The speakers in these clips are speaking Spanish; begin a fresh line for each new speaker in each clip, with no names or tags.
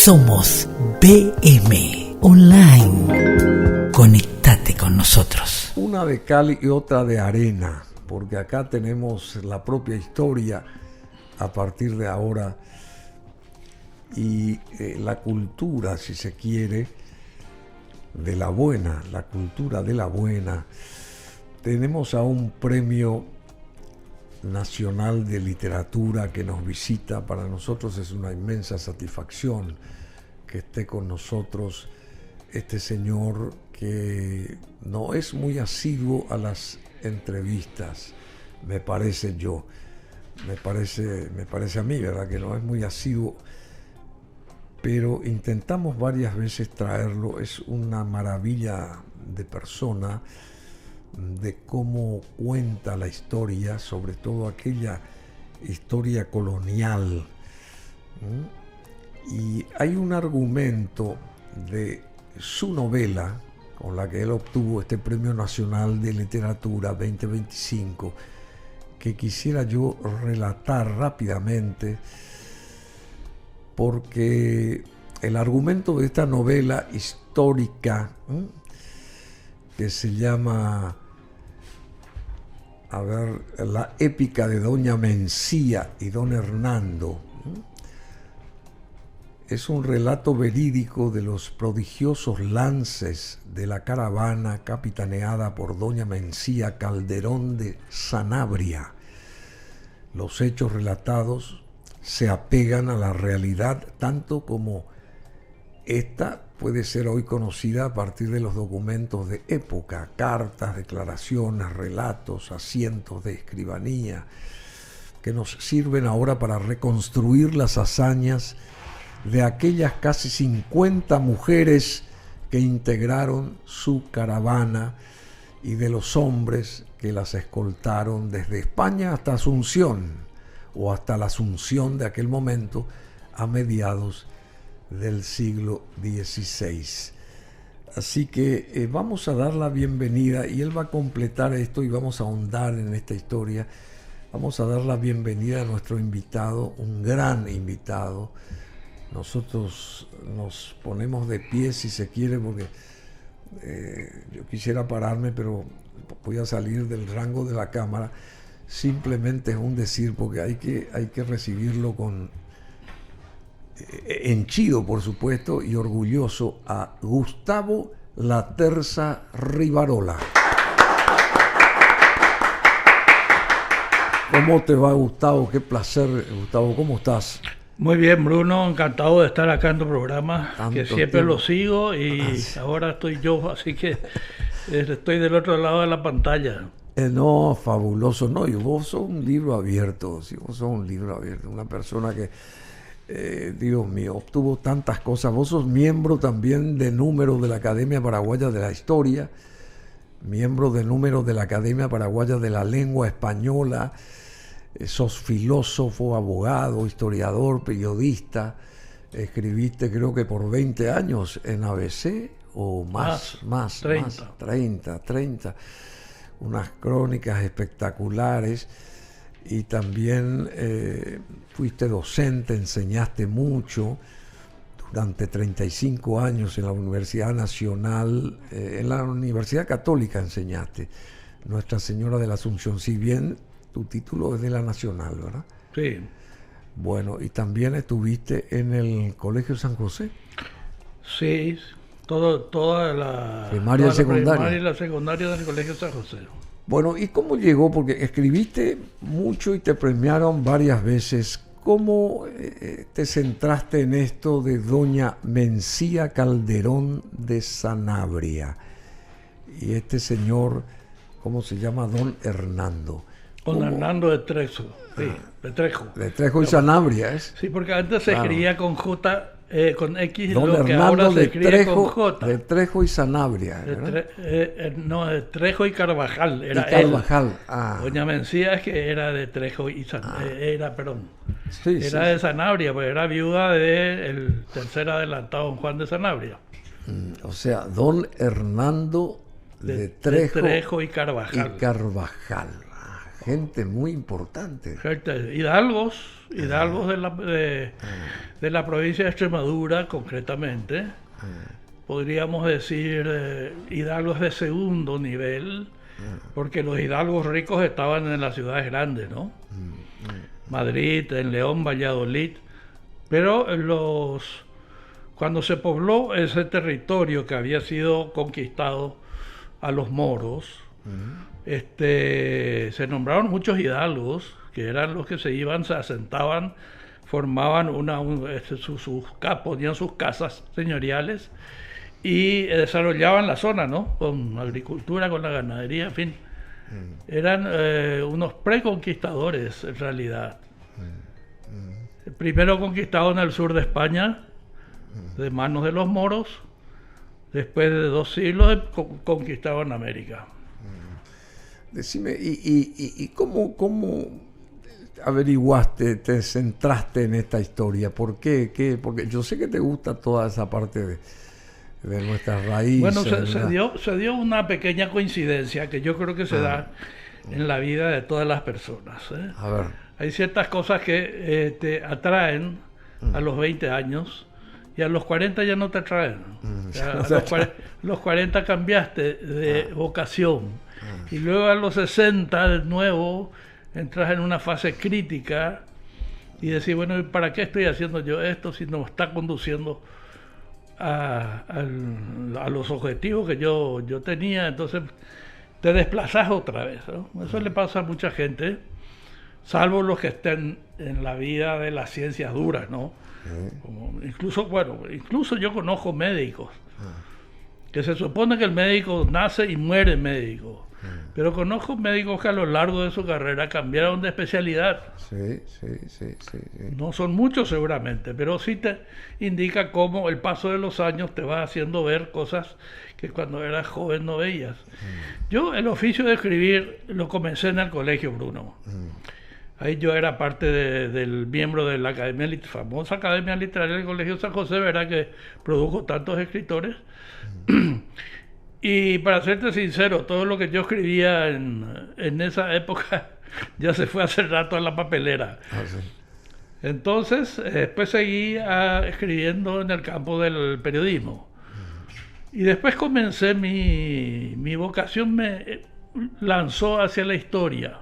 Somos BM Online. Conectate con nosotros.
Una de cal y otra de arena, porque acá tenemos la propia historia a partir de ahora y la cultura, si se quiere, de la buena, la cultura de la buena. Tenemos a un premio nacional de literatura que nos visita. Para nosotros es una inmensa satisfacción que esté con nosotros este señor que no es muy asiduo a las entrevistas, me parece a mí, ¿verdad? Que no es muy asiduo, pero intentamos varias veces traerlo. Es una maravilla de persona, de cómo cuenta la historia, sobre todo aquella historia colonial. Y hay un argumento de su novela con la que él obtuvo este Premio Nacional de Literatura 2025 que quisiera yo relatar rápidamente, porque el argumento de esta novela histórica que se llama La épica de Doña Mencía y Don Hernando, es un relato verídico de los prodigiosos lances de la caravana capitaneada por Doña Mencía Calderón de Sanabria. Los hechos relatados se apegan a la realidad tanto como esta puede ser hoy conocida a partir de los documentos de época, cartas, declaraciones, relatos, asientos de escribanía, que nos sirven ahora para reconstruir las hazañas de aquellas casi 50 mujeres que integraron su caravana y de los hombres que las escoltaron desde España hasta Asunción, o hasta la Asunción de aquel momento a mediados del siglo XVI. Así que vamos a dar la bienvenida, y él va a completar esto y vamos a ahondar en esta historia. Vamos a dar la bienvenida a nuestro invitado, un gran invitado. Nosotros nos ponemos de pie, si se quiere, porque yo quisiera pararme, pero voy a salir del rango de la cámara. Simplemente es un decir, porque hay que recibirlo con henchido, por supuesto, y orgulloso, a Gustavo Laterza Rivarola. ¿Cómo te va, Gustavo? Qué placer, Gustavo. ¿Cómo estás?
Muy bien, Bruno, encantado de estar acá en tu programa,
Tanto
que siempre
tiempo.
lo sigo y ahora estoy yo, así que estoy del otro lado de la pantalla.
No, fabuloso. No, y vos sos un libro abierto, sí, vos sos un libro abierto, una persona que, Dios mío, obtuvo tantas cosas. Vos sos miembro también de número de la Academia Paraguaya de la Historia, miembro de número de la Academia Paraguaya de la Lengua Española. Sos filósofo, abogado, historiador, periodista. Escribiste creo que por 20 años en ABC o más 30. Unas crónicas espectaculares, y también fuiste docente, enseñaste mucho durante 35 años en la Universidad Nacional, en la Universidad Católica enseñaste, Nuestra Señora de la Asunción, si bien tu título es de la Nacional, ¿verdad?
Sí.
Bueno, y también estuviste en el Colegio San José.
Sí, toda la
Primaria y secundaria.
primaria y la secundaria del Colegio San José.
Bueno, ¿y cómo llegó? Porque escribiste mucho y te premiaron varias veces. ¿Cómo te centraste en esto de Doña Mencía Calderón de Sanabria? Y este señor, ¿cómo se llama? Don Hernando.
Don Hernando de Trejo, sí, de Trejo.
De Trejo y Sanabria, ¿es.
Sí, porque antes se escribía con J, con X,
Don
lo que
Hernando
ahora se
de
escribe
Trejo,
con J.
de Trejo y Sanabria, ¿verdad?
No, de Trejo y Carvajal,
Y
era
Carvajal.
él. Doña Mencía es que era de Trejo y era de Sanabria, pues era viuda del tercer adelantado don Juan de Sanabria.
O sea, Don Hernando de
Trejo y Carvajal.
Gente muy importante.
Hidalgos de la provincia de Extremadura, concretamente. Podríamos decir hidalgos de segundo nivel, porque los hidalgos ricos estaban en las ciudades grandes, ¿no? Madrid, en León, Valladolid. Pero cuando se pobló ese territorio que había sido conquistado a los moros, se nombraron muchos hidalgos, que eran los que se asentaban, formaban ponían sus casas señoriales y desarrollaban la zona, ¿no? Con agricultura, con la ganadería, en fin. Eran unos preconquistadores, en realidad. El primero conquistado en el sur de España, de manos de los moros. Después de 2 siglos conquistaron América.
Decime, ¿y cómo averiguaste, te centraste en esta historia? ¿Por qué? Porque yo sé que te gusta toda esa parte de nuestras raíces.
Bueno, se dio una pequeña coincidencia que yo creo que se da en la vida de todas las personas.
A ver.
Hay ciertas cosas que te atraen a los 20 años y a los 40 ya no te atraen. Los 40 cambiaste de vocación y luego a los 60 de nuevo entras en una fase crítica y decís, bueno, ¿para qué estoy haciendo yo esto si no está conduciendo a los objetivos que yo tenía? Entonces te desplazás otra vez, ¿no? Eso le pasa a mucha gente, salvo los que estén en la vida de las ciencias duras, ¿no? Incluso yo conozco médicos que se supone que el médico nace y muere médico, pero conozco médicos que a lo largo de su carrera cambiaron de especialidad. Sí. No son muchos seguramente, pero sí te indica cómo el paso de los años te va haciendo ver cosas que cuando eras joven no veías. Yo el oficio de escribir lo comencé en el colegio, Bruno. Ahí yo era parte del miembro de la famosa Academia Literaria del Colegio San José, ¿verdad? Que produjo tantos escritores. Y para serte sincero, todo lo que yo escribía en esa época ya se fue hace rato a la papelera. Sí. Entonces, después seguí escribiendo en el campo del periodismo. Y después comencé, mi vocación me lanzó hacia la historia.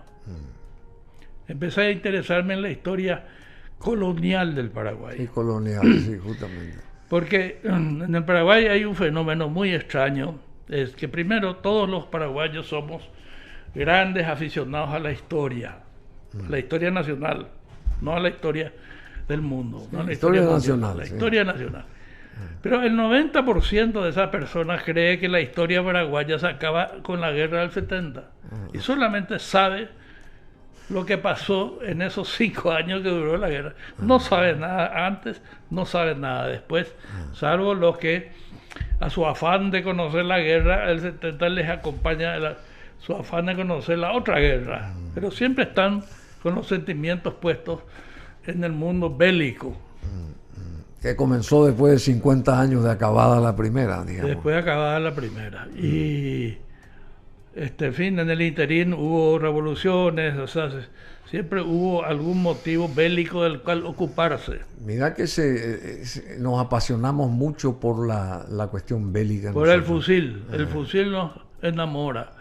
Empecé a interesarme en la historia colonial del Paraguay.
Sí, colonial, sí, justamente.
Porque en el Paraguay hay un fenómeno muy extraño, es que primero todos los paraguayos somos grandes aficionados a la historia nacional, no a la historia del mundo. No a la historia nacional. La historia nacional. Pero el 90% de esas personas cree que la historia paraguaya se acaba con la guerra del 70 y solamente sabe lo que pasó en esos 5 años que duró la guerra. No sabe nada antes, no sabe nada después, salvo los que a su afán de conocer la guerra, el 70 les acompaña su afán de conocer la otra guerra. Pero siempre están con los sentimientos puestos en el mundo bélico.
Que comenzó después de 50 años de acabada la primera, digamos.
Después de acabada la primera. Y en fin, en el interín hubo revoluciones, o sea, siempre hubo algún motivo bélico del cual ocuparse.
Mira que nos apasionamos mucho por la cuestión bélica.
Por el fusil nos enamora.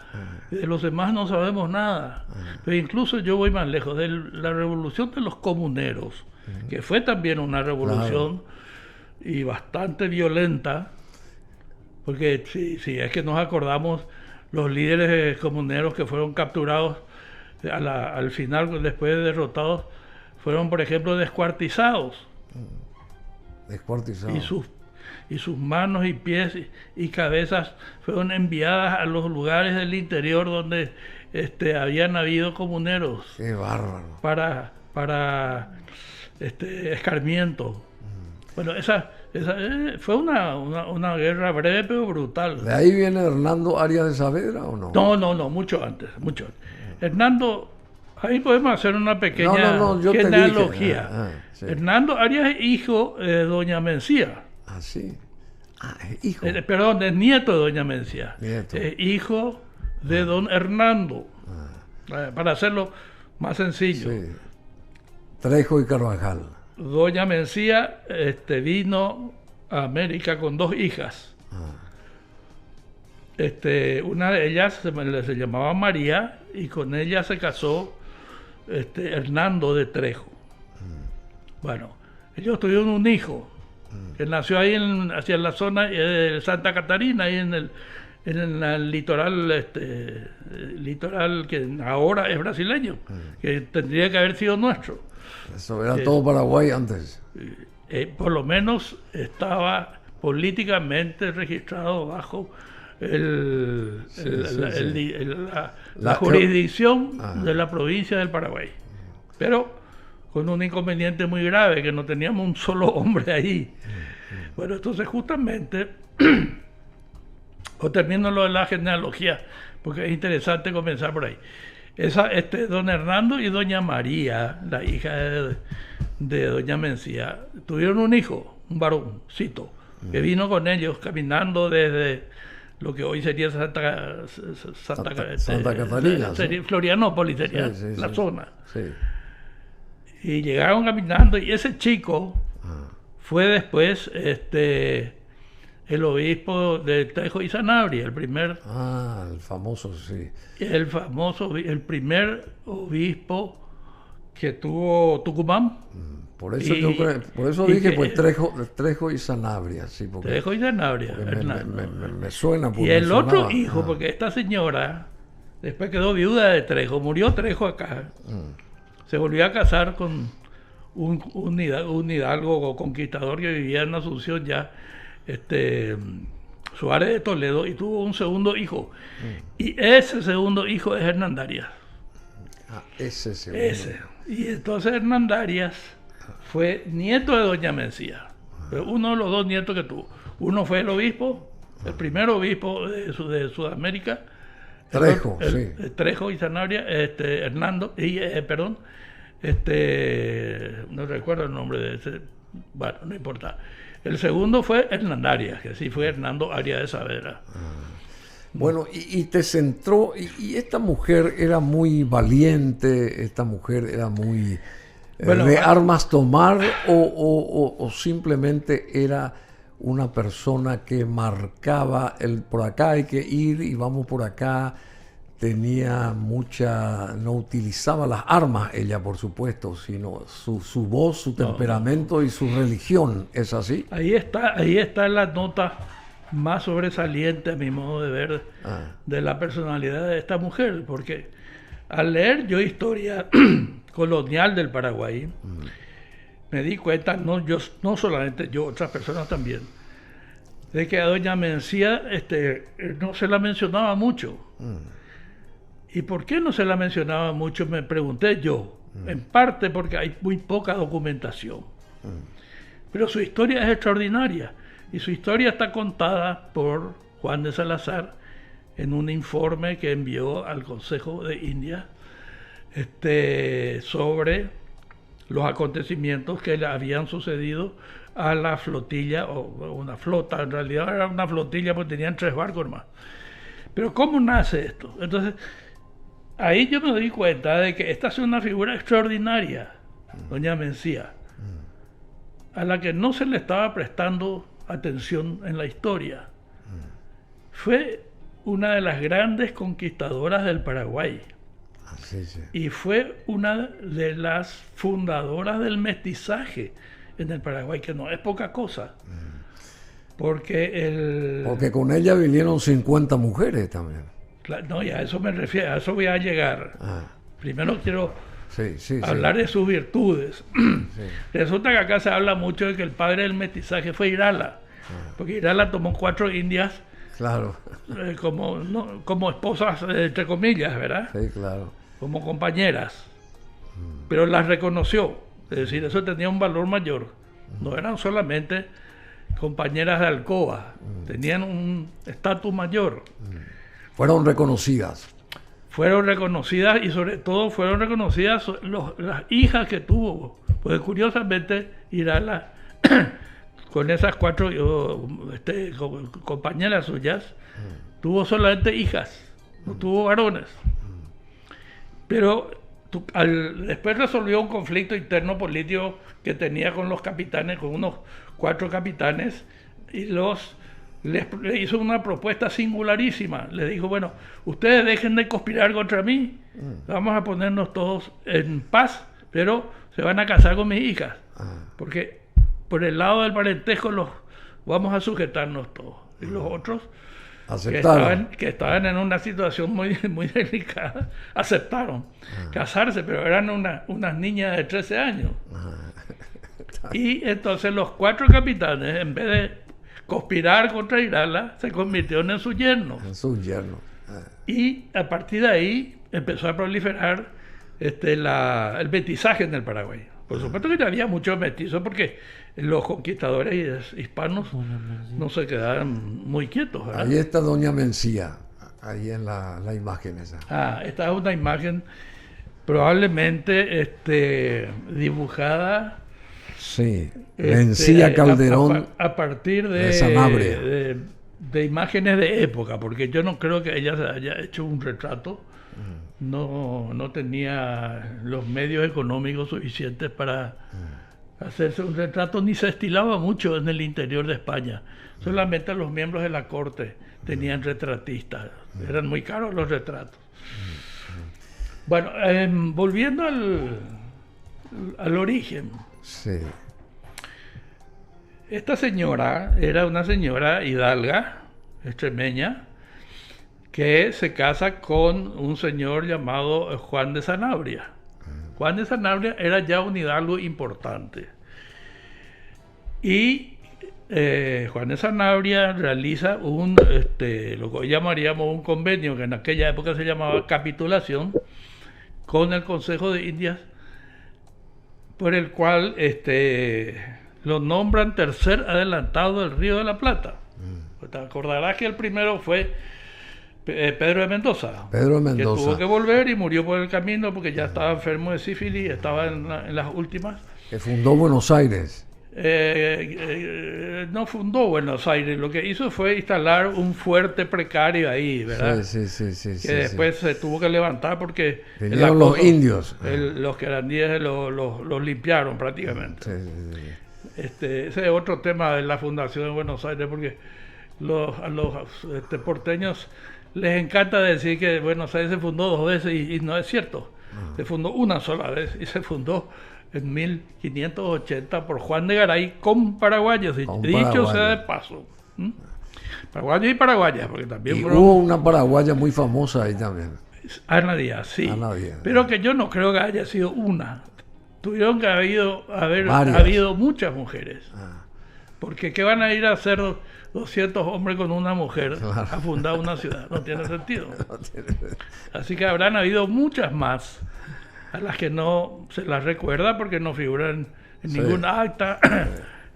De los demás no sabemos nada. Pero incluso yo voy más lejos, de la revolución de los comuneros, que fue también una revolución y bastante violenta, porque si es que nos acordamos, los líderes comuneros que fueron capturados al final, después de derrotados, fueron, por ejemplo, descuartizados. Y sus manos y pies y cabezas fueron enviadas a los lugares del interior donde habían habido comuneros.
¡Qué bárbaro!
Para escarmiento. Bueno, esa fue una guerra breve pero brutal.
¿De ahí viene Hernando Arias de Saavedra o no?
No, mucho antes. Hernando, ahí podemos hacer una pequeña genealogía. Sí. Hernando Arias es hijo de doña Mencía.
Ah, sí. Es hijo.
Perdón, es nieto de doña Mencía. Es hijo de don Hernando. para hacerlo más sencillo.
Sí. Trejo y Carvajal.
Doña Mencía vino a América con 2 hijas. Una de ellas se llamaba María y con ella se casó Hernando de Trejo. Bueno, ellos tuvieron un hijo que nació ahí hacia la zona de Santa Catarina, ahí en el litoral, litoral que ahora es brasileño, que tendría que haber sido nuestro.
Eso era todo Paraguay antes.
Por lo menos estaba políticamente registrado bajo la jurisdicción de la provincia del Paraguay. Pero con un inconveniente muy grave, que no teníamos un solo hombre ahí. Bueno, entonces justamente, o termino lo de la genealogía, porque es interesante comenzar por ahí. Don Hernando y doña María, la hija de doña Mencía, tuvieron un hijo, un varoncito, que vino con ellos caminando desde lo que hoy sería Santa Catarina, sería Florianópolis, sería la zona. Sí. Y llegaron caminando, y ese chico fue después el obispo de Trejo y Sanabria, el primer...
el famoso, sí.
El primer obispo que tuvo Tucumán.
Por eso dije, pues Trejo y Sanabria. Sí,
Trejo y Sanabria.
Me suena.
Y el otro hijo, porque esta señora después quedó viuda de Trejo, murió Trejo acá. Se volvió a casar con un hidalgo o conquistador que vivía en Asunción ya, Suárez de Toledo, y tuvo un segundo hijo. Y ese segundo hijo es Hernán Darias.
Ese segundo.
Y entonces Hernán Darias fue nieto de doña Mencía. Pero uno de los 2 nietos que tuvo. Uno fue el obispo, el primer obispo de Sudamérica.
Trejo,
Trejo y Sanabria, Hernando, perdón, no recuerdo el nombre de ese, bueno, no importa. El segundo fue Hernán Arias, que sí fue Hernando Arias de Saavedra.
Bueno, y te centró, y esta mujer era muy valiente, esta mujer era muy de armas tomar, o simplemente era una persona que marcaba por acá hay que ir y vamos por acá. No utilizaba las armas ella, por supuesto, sino su voz, su temperamento y su religión. ¿Es así?
Ahí está la nota más sobresaliente, a mi modo de ver, de la personalidad de esta mujer, porque al leer yo historia colonial del Paraguay, me di cuenta, no solamente yo, otras personas también, de que a doña Mencía no se la mencionaba mucho. ¿Y por qué no se la mencionaba mucho? Me pregunté yo. En parte porque hay muy poca documentación. Pero su historia es extraordinaria. Y su historia está contada por Juan de Salazar en un informe que envió al Consejo de Indias sobre los acontecimientos que le habían sucedido a la flotilla, o una flota, en realidad era una flotilla porque tenían 3 barcos más. Pero ¿cómo nace esto? Entonces, ahí yo me doy cuenta de que esta es una figura extraordinaria, doña Mencía, a la que no se le estaba prestando atención en la historia. Fue una de las grandes conquistadoras del Paraguay. Y fue una de las fundadoras del mestizaje en el Paraguay, que no es poca cosa. Porque
con ella vinieron 50 mujeres también.
No, y a eso me refiero, a eso voy a llegar. Primero quiero hablar de sus virtudes. Resulta que acá se habla mucho de que el padre del mestizaje fue Irala, porque Irala tomó 4 indias,
claro,
como esposas, entre comillas, ¿verdad?
Sí, claro.
Como compañeras, pero las reconoció, es decir, eso tenía un valor mayor. No eran solamente compañeras de alcoba, tenían un estatus mayor.
Fueron reconocidas.
Fueron reconocidas, y sobre todo fueron reconocidas las hijas que tuvo. Pues curiosamente, Irala, con esas 4 compañeras suyas, tuvo solamente hijas, no tuvo varones. Pero después resolvió un conflicto interno político que tenía con los capitanes, con unos 4 capitanes, y le hizo una propuesta singularísima. Le dijo, bueno, ustedes dejen de conspirar contra mí, vamos a ponernos todos en paz, pero se van a casar con mis hijas, porque por el lado del parentesco los vamos a sujetarnos todos. Y los otros que estaban en una situación muy, muy delicada, aceptaron casarse, pero eran unas niñas de 13 años. Y entonces los 4 capitanes, en vez de conspirar contra Irala, se convirtieron en sus yernos. Y a partir de ahí empezó a proliferar el mestizaje en el Paraguay. Por supuesto que ya había muchos mestizos, porque los conquistadores hispanos no se quedaban muy quietos, ¿verdad?
Ahí está doña Mencía, ahí en la imagen esa.
Esta es una imagen probablemente dibujada.
Sí, Mencía Calderón
a partir
de Sanabria.
De imágenes de época, porque yo no creo que ella se haya hecho un retrato. No tenía los medios económicos suficientes para hacerse un retrato, ni se estilaba mucho en el interior de España. Solamente los miembros de la corte tenían retratistas. Eran muy caros los retratos. Bueno, volviendo al origen.
Sí.
Esta señora era una señora hidalga, extremeña, que se casa con un señor llamado Juan de Sanabria. Juan de Sanabria era ya un hidalgo importante. Y Juan de Sanabria realiza lo que hoy llamaríamos un convenio, que en aquella época se llamaba capitulación, con el Consejo de Indias, por el cual lo nombran tercer adelantado del Río de la Plata. Te acordarás que el primero fue Pedro de Mendoza, que tuvo que volver y murió por el camino porque ya estaba enfermo de sífilis, estaba en las últimas.
Que fundó Buenos Aires.
No fundó Buenos Aires, lo que hizo fue instalar un fuerte precario ahí, ¿verdad?
Sí,
que después se tuvo que levantar porque
vinieron los indios.
Los querandíes los limpiaron prácticamente. Ese es otro tema de la fundación de Buenos Aires, porque a los porteños les encanta decir que Buenos Aires se fundó 2 veces y no es cierto. Se fundó una sola vez y se fundó en 1580 por Juan de Garay con paraguayos, dicho sea de paso. Paraguayos y paraguayas, porque también
hubo una paraguaya muy famosa ahí también.
Ana Díaz, sí.
Ana Díaz.
Pero que yo no creo que haya sido una. Tuvieron que haber habido muchas mujeres. Porque ¿qué van a ir a hacer 200 hombres con una mujer a fundar una ciudad? No tiene sentido. Así que habrán habido muchas más, a las que no se las recuerda porque no figuran en ningún acta,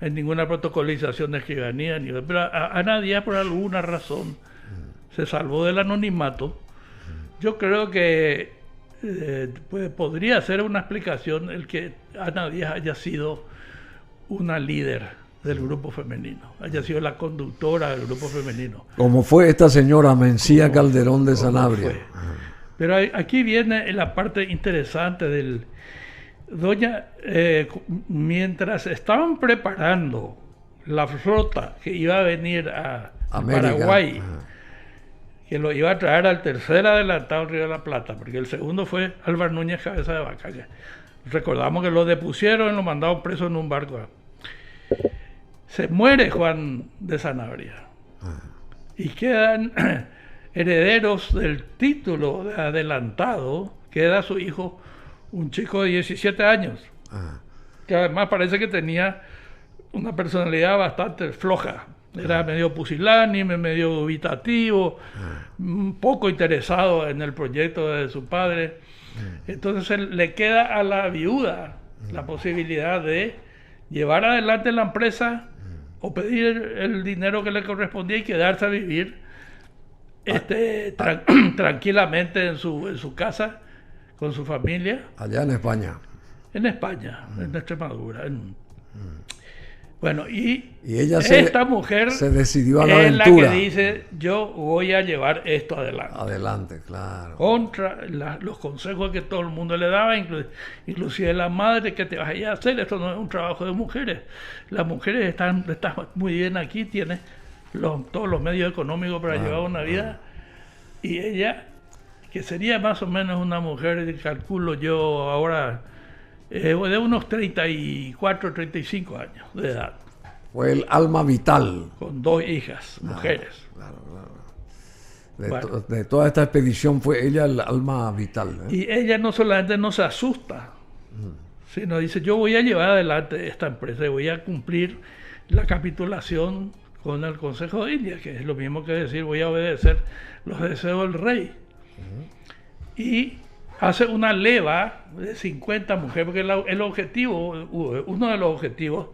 en ninguna protocolización de escribanía. Pero a Ana Díaz, por alguna razón, se salvó del anonimato. Yo creo que podría ser una explicación el que Ana Díaz haya sido una líder del grupo femenino, haya sido la conductora del grupo femenino.
Como fue esta señora Mencía Calderón de Sanabria.
Pero aquí viene la parte interesante del... mientras estaban preparando la flota que iba a venir a Paraguay, que lo iba a traer al tercer adelantado del Río de la Plata, porque el segundo fue Álvar Núñez Cabeza de Vaca. Recordamos que lo depusieron y lo mandaron preso en un barco. Se muere Juan de Sanabria y quedan herederos del título de adelantado, queda su hijo, un chico de 17 años, que además parece que tenía una personalidad bastante floja. Era medio pusilánime, medio dubitativo, poco interesado en el proyecto de su padre. Entonces le queda a la viuda la posibilidad de llevar adelante la empresa o pedir el dinero que le correspondía y quedarse a vivir tranquilamente en su casa con su familia.
Allá en España.
En España, en Extremadura. Bueno, y
ella
esta mujer
se decidió a la
es
aventura.
la que dice, yo voy a llevar esto adelante.
Adelante, claro.
Contra los consejos que todo el mundo le daba, inclusive la madre, que te vas a ir a hacer, esto no es un trabajo de mujeres. Las mujeres están muy bien aquí, tienen todos los medios económicos para llevar una vida. Y ella, que sería más o menos una mujer, calculo yo ahora, de unos 34, 35 años de edad.
Fue el alma vital.
Con 2 hijas, mujeres.
Claro. De toda esta expedición fue ella el alma vital.
Y ella no solamente no se asusta, sino dice, yo voy a llevar adelante esta empresa y voy a cumplir la capitulación con el Consejo de India, que es lo mismo que decir, voy a obedecer los deseos del rey. Y hace una leva de 50 mujeres, porque el objetivo, uno de los objetivos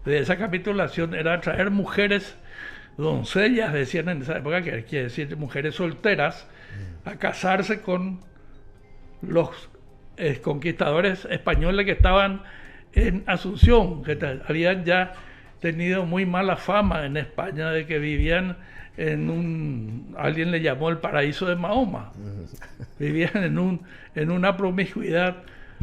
de esa capitulación era traer mujeres, doncellas, decían en esa época, que quiere decir mujeres solteras, a casarse con los conquistadores españoles que estaban en Asunción, que habían ya tenido muy mala fama en España de que vivían alguien le llamó el paraíso de Mahoma. Vivían en una promiscuidad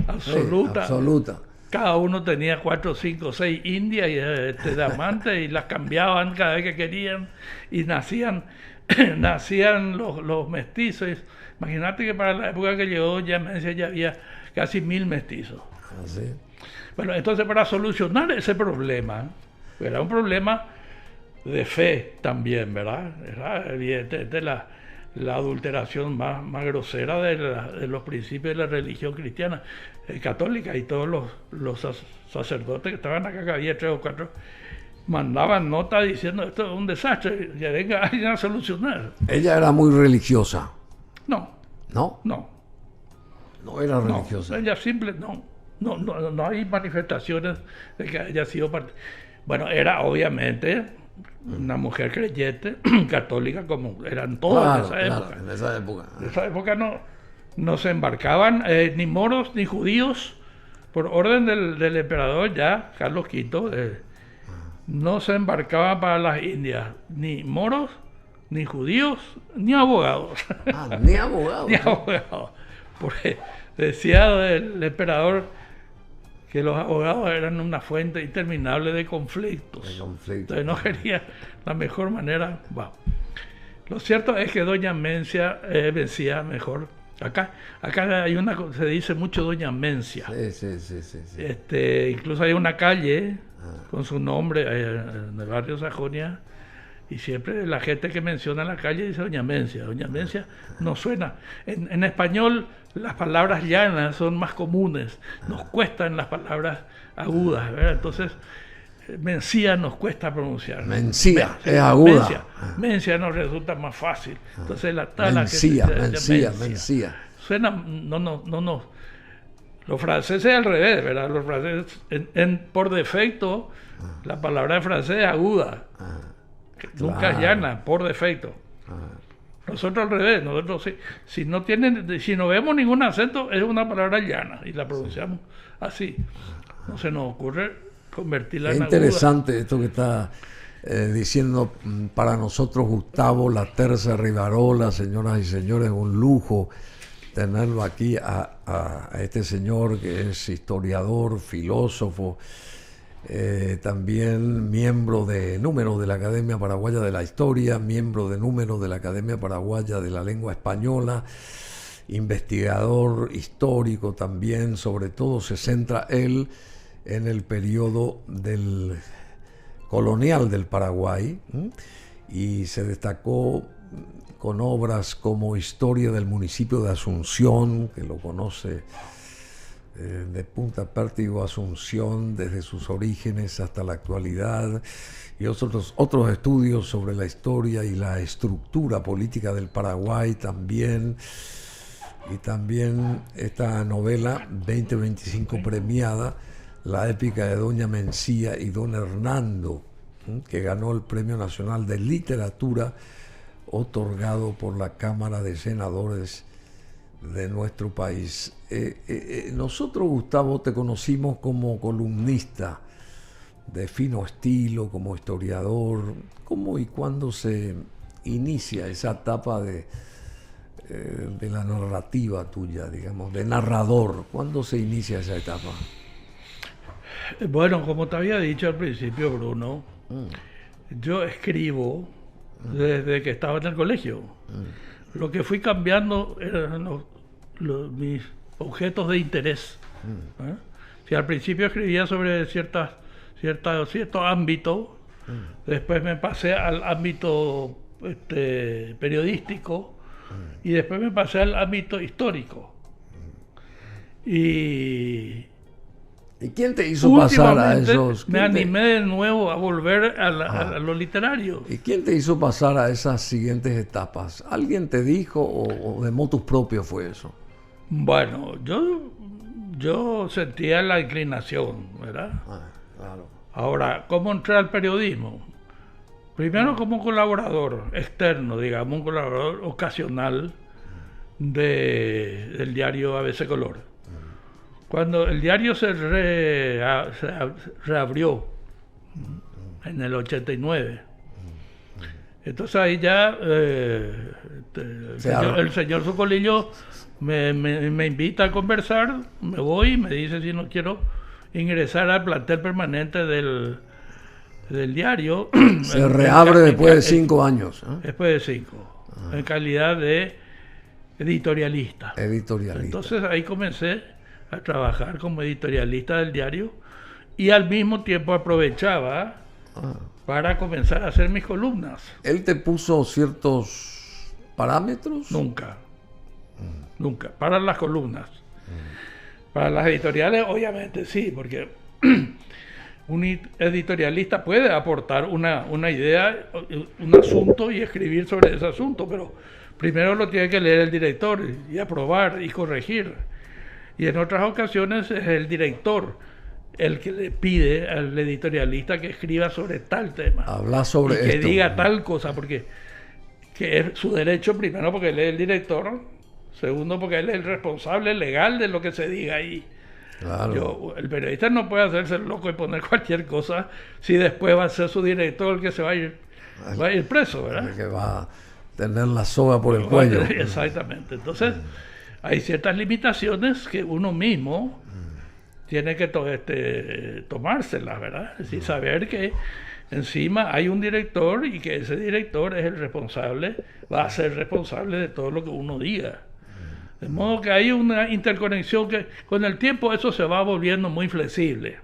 absoluta.
Sí, absoluta.
Cada uno tenía 4, 5, 6 indias y de amantes y las cambiaban cada vez que querían y nacían los mestizos. Imagínate que para la época que llegó doña Mencia ya había casi 1000 mestizos.
¿Sí?
Bueno, entonces para solucionar ese problema, era un problema de fe también, ¿verdad? Era evidentemente la adulteración más grosera de los principios de la religión cristiana, católica, y todos los sacerdotes que estaban acá, que había 3 o 4, mandaban notas diciendo, esto es un desastre, que venga alguien a solucionar.
Ella era muy religiosa.
No.
¿No?
No.
No era religiosa.
No, ella simple, no hay manifestaciones de que haya sido parte. Bueno, era obviamente una mujer creyente, católica, como eran todas en esa época.
En esa época.
En esa época no se embarcaban ni moros ni judíos, por orden del emperador ya, Carlos V, no se embarcaban para las Indias, ni moros, ni judíos, ni abogados.
Ni abogados.
Ni abogados. Porque decía el emperador que los abogados eran una fuente interminable de conflictos. Entonces no quería la mejor manera. Bueno. Lo cierto es que doña Mencia vencía mejor. Acá hay se dice mucho doña Mencia. Sí. Incluso hay una calle con su nombre en el barrio Sajonia, y siempre la gente que menciona la calle dice doña Mencia. Doña Mencia no suena. En español las palabras llanas son más comunes, nos cuestan las palabras agudas, ¿verdad? Entonces Mencía nos cuesta pronunciar.
Mencía es aguda.
Mencia nos resulta más fácil. Entonces
Mencía.
Suena, no. Los franceses al revés, ¿verdad? Los franceses, por defecto, la palabra en francés es aguda. Nunca es llana, por defecto. Nosotros al revés, nosotros si no vemos ningún acento, es una palabra llana y la pronunciamos así. No se nos ocurre convertirla en aguda.
Es interesante esto que está diciendo para nosotros Gustavo Laterza Rivarola, señoras y señores, un lujo tenerlo aquí a este señor que es historiador, filósofo, también miembro de número de la Academia Paraguaya de la Historia, miembro de número de la Academia Paraguaya de la Lengua Española, investigador histórico también. Sobre todo se centra él en el periodo del colonial del Paraguay, y se destacó con obras como Historia del municipio de Asunción, que lo conoce de punta pértigo Asunción desde sus orígenes hasta la actualidad, y otros estudios sobre la historia y la estructura política del Paraguay también, y también esta novela 2025 premiada, La épica de Doña Mencía y Don Hernando, que ganó el Premio Nacional de Literatura otorgado por la Cámara de Senadores de nuestro país. Nosotros, Gustavo, te conocimos como columnista de fino estilo como historiador. ¿Cómo y cuándo se inicia esa etapa de la narrativa tuya, digamos, de narrador? ¿Cuándo se inicia esa etapa?
Bueno, como te había dicho al principio, Bruno, yo escribo desde que estaba en el colegio. Lo que fui cambiando eran mis objetos de interés. Si al principio escribía sobre cierto ámbito, después me pasé al ámbito periodístico y después me pasé al ámbito histórico. ¿Y
quién te hizo pasar a esos?
Me animé de nuevo a volver a lo literario.
¿Y quién te hizo pasar a esas siguientes etapas? ¿Alguien te dijo o de motus propio fue eso?
Bueno, yo sentía la inclinación, ¿verdad?
Claro.
Ahora, ¿cómo entré al periodismo? Primero como colaborador externo, digamos, un colaborador ocasional del diario ABC Color. Cuando el diario se reabrió en el 89, entonces ahí ya el señor Socolillo me invita a conversar, me voy y me dice si no quiero ingresar al plantel permanente del diario.
Se reabre después de 5 años.
Después de 5, en calidad de editorialista. Entonces ahí comencé a trabajar como editorialista del diario y al mismo tiempo aprovechaba para comenzar a hacer mis columnas.
¿Él te puso ciertos parámetros?
Nunca. Para las columnas. Para las editoriales, obviamente sí, porque un editorialista puede aportar una idea, un asunto y escribir sobre ese asunto, pero primero lo tiene que leer el director y aprobar y corregir. Y en otras ocasiones es el director el que le pide al editorialista que escriba sobre tal tema.
Habla sobre
y que
esto.
diga tal cosa, porque que es su derecho, primero porque él es el director, segundo porque él es el responsable legal de lo que se diga ahí.
Claro.
El periodista no puede hacerse loco y poner cualquier cosa si después va a ser su director el que se va a ir preso, ¿verdad?
El que va a tener la soga por el cuello.
Exactamente. Entonces, hay ciertas limitaciones que uno mismo tiene que tomárselas, ¿verdad? Es decir, saber que encima hay un director y que ese director es el responsable, va a ser responsable de todo lo que uno diga. De modo que hay una interconexión que con el tiempo eso se va volviendo muy flexible.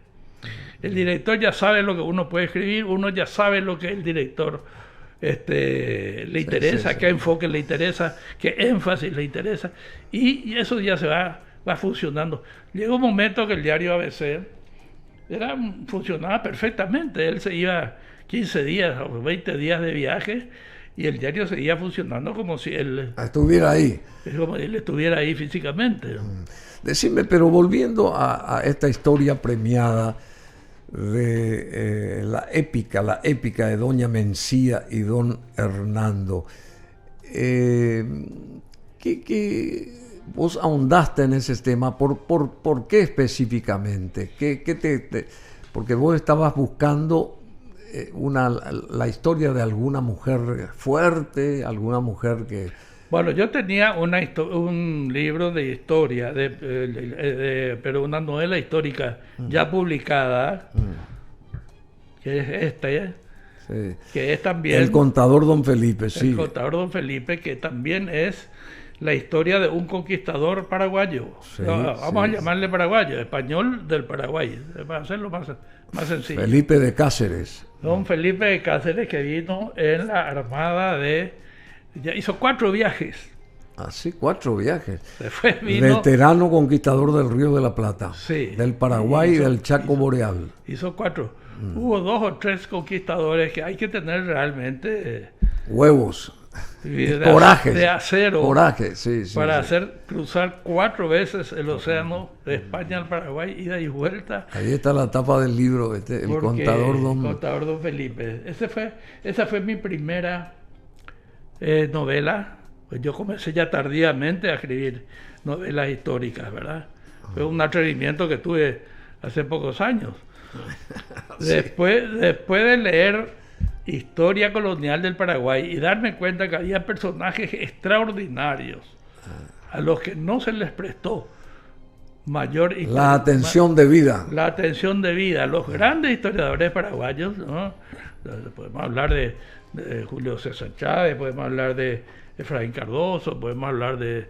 El director ya sabe lo que uno puede escribir, uno ya sabe lo que el director le interesa, qué enfoque le interesa, qué énfasis le interesa, y eso ya se va funcionando. Llegó un momento que el diario ABC funcionaba perfectamente. Él se iba 15 días o 20 días de viaje y el diario seguía funcionando como si él
estuviera ahí.
Como si él estuviera ahí físicamente.
Decime, pero volviendo a esta historia premiada de la épica de Doña Mencía y Don Hernando, vos ahondaste en ese tema, ¿por qué específicamente? Porque vos estabas buscando la historia de alguna mujer fuerte, alguna mujer que...
Bueno, yo tenía un libro de historia, pero una novela histórica ya publicada, que es que es también...
El contador Don Felipe, sí.
El contador Don Felipe, que también es la historia de un conquistador paraguayo. Vamos a llamarle paraguayo, español del Paraguay, para hacerlo más sencillo.
Felipe de Cáceres.
Don Felipe de Cáceres, que vino en la armada ya hizo 4 viajes.
Ah, sí, 4 viajes.
Después vino,
veterano conquistador del Río de la Plata,
sí,
del Paraguay y del Chaco Boreal.
Hizo 4. Hubo 2 o 3 conquistadores que hay que tener realmente...
huevos.
Coraje de acero.
Coraje, sí,
para hacer cruzar 4 veces el océano de España al Paraguay, ida y vuelta.
Ahí está la tapa del libro, el contador
Don Felipe. Esa fue mi primera novela. Pues yo comencé ya tardíamente a escribir novelas históricas, ¿verdad? Fue un atrevimiento que tuve hace pocos años. Después de leer Historia Colonial del Paraguay y darme cuenta que había personajes extraordinarios a los que no se les prestó
la atención debida.
La atención debida. Los grandes historiadores paraguayos, ¿no? Podemos hablar de Julio César Chávez, podemos hablar de Efraín Cardoso, podemos hablar de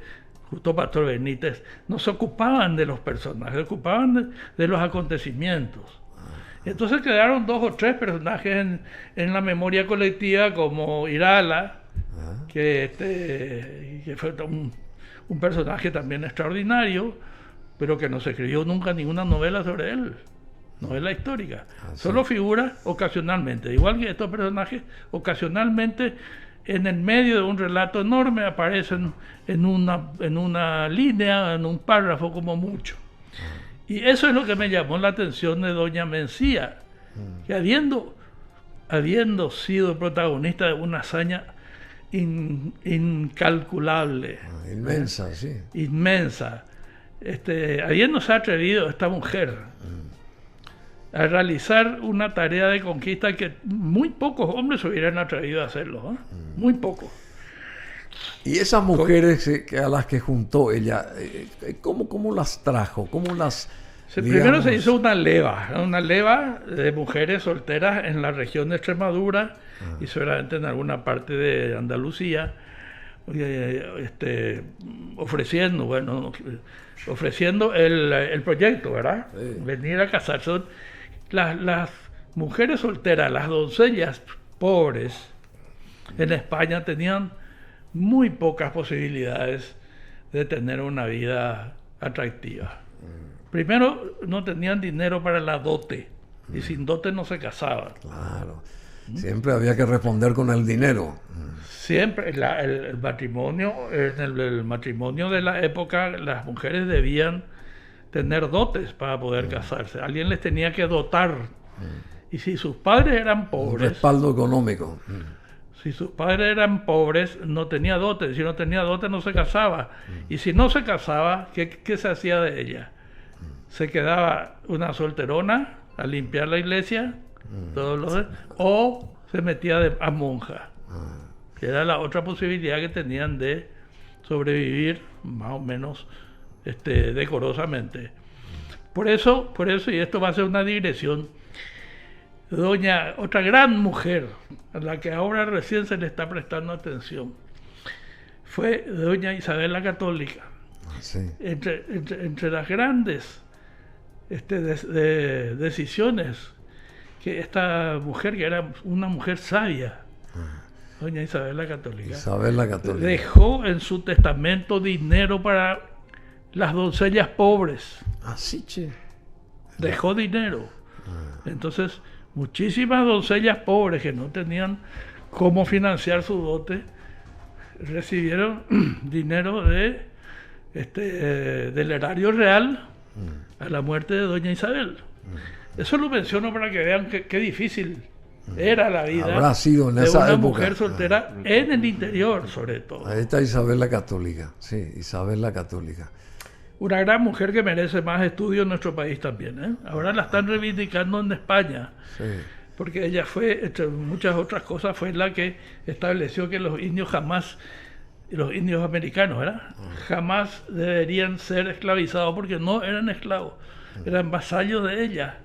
Justo Pastor Benítez, no se ocupaban de los personajes, se ocupaban de los acontecimientos. Entonces quedaron 2 o 3 personajes en la memoria colectiva, como Irala, que fue un personaje también extraordinario, pero que no se escribió nunca ninguna novela sobre él, novela histórica. Solo figura ocasionalmente, igual que estos personajes, ocasionalmente en el medio de un relato enorme aparecen en una línea, en un párrafo como mucho. Y eso es lo que me llamó la atención de doña Mencía, que habiendo sido protagonista de una hazaña incalculable,
inmensa, sí.
Inmensa, habiéndose atrevido esta mujer a realizar una tarea de conquista que muy pocos hombres se hubieran atrevido a hacerlo, ¿eh? Muy pocos.
Y esas mujeres a las que juntó ella, ¿cómo las trajo? ¿Cómo las...?
Primero se hizo una leva de mujeres solteras en la región de Extremadura y seguramente en alguna parte de Andalucía, ofreciendo el proyecto, ¿verdad? Sí. Venir a casarse. Las mujeres solteras, las doncellas pobres en España tenían muy pocas posibilidades de tener una vida atractiva. Primero, no tenían dinero para la dote, y sin dote no se casaban.
Claro, siempre había que responder con el dinero.
Siempre, el matrimonio, en el matrimonio de la época, las mujeres debían tener dotes para poder casarse. Alguien les tenía que dotar. Y si sus padres eran pobres...
Un respaldo económico.
Si sus padres eran pobres, no tenía dote. Si no tenía dote, no se casaba. Y si no se casaba, ¿qué se hacía de ella? Se quedaba una solterona a limpiar la iglesia, o se metía a monja. Que era la otra posibilidad que tenían de sobrevivir más o menos decorosamente. Por eso, y esto va a ser una digresión, otra gran mujer a la que ahora recién se le está prestando atención fue doña Isabel la Católica.
Sí.
Entre las grandes decisiones que esta mujer, que era una mujer sabia, doña Isabel la Católica, dejó en su testamento dinero para las doncellas pobres.
Así, che.
Dejó dinero. Entonces, muchísimas doncellas pobres que no tenían cómo financiar su dote recibieron dinero del erario real a la muerte de doña Isabel. Eso lo menciono para que vean qué difícil era la vida
habrá sido en
de
esa
una
época.
mujer soltera en el interior, sobre todo.
Ahí está Isabel la Católica, sí, Isabel la Católica.
Una gran mujer que merece más estudio en nuestro país también, ¿eh? Ahora la están reivindicando en España, sí, porque ella fue, entre muchas otras cosas, fue la que estableció que los indios americanos, ¿verdad? Jamás deberían ser esclavizados porque no eran esclavos, eran vasallos de ella.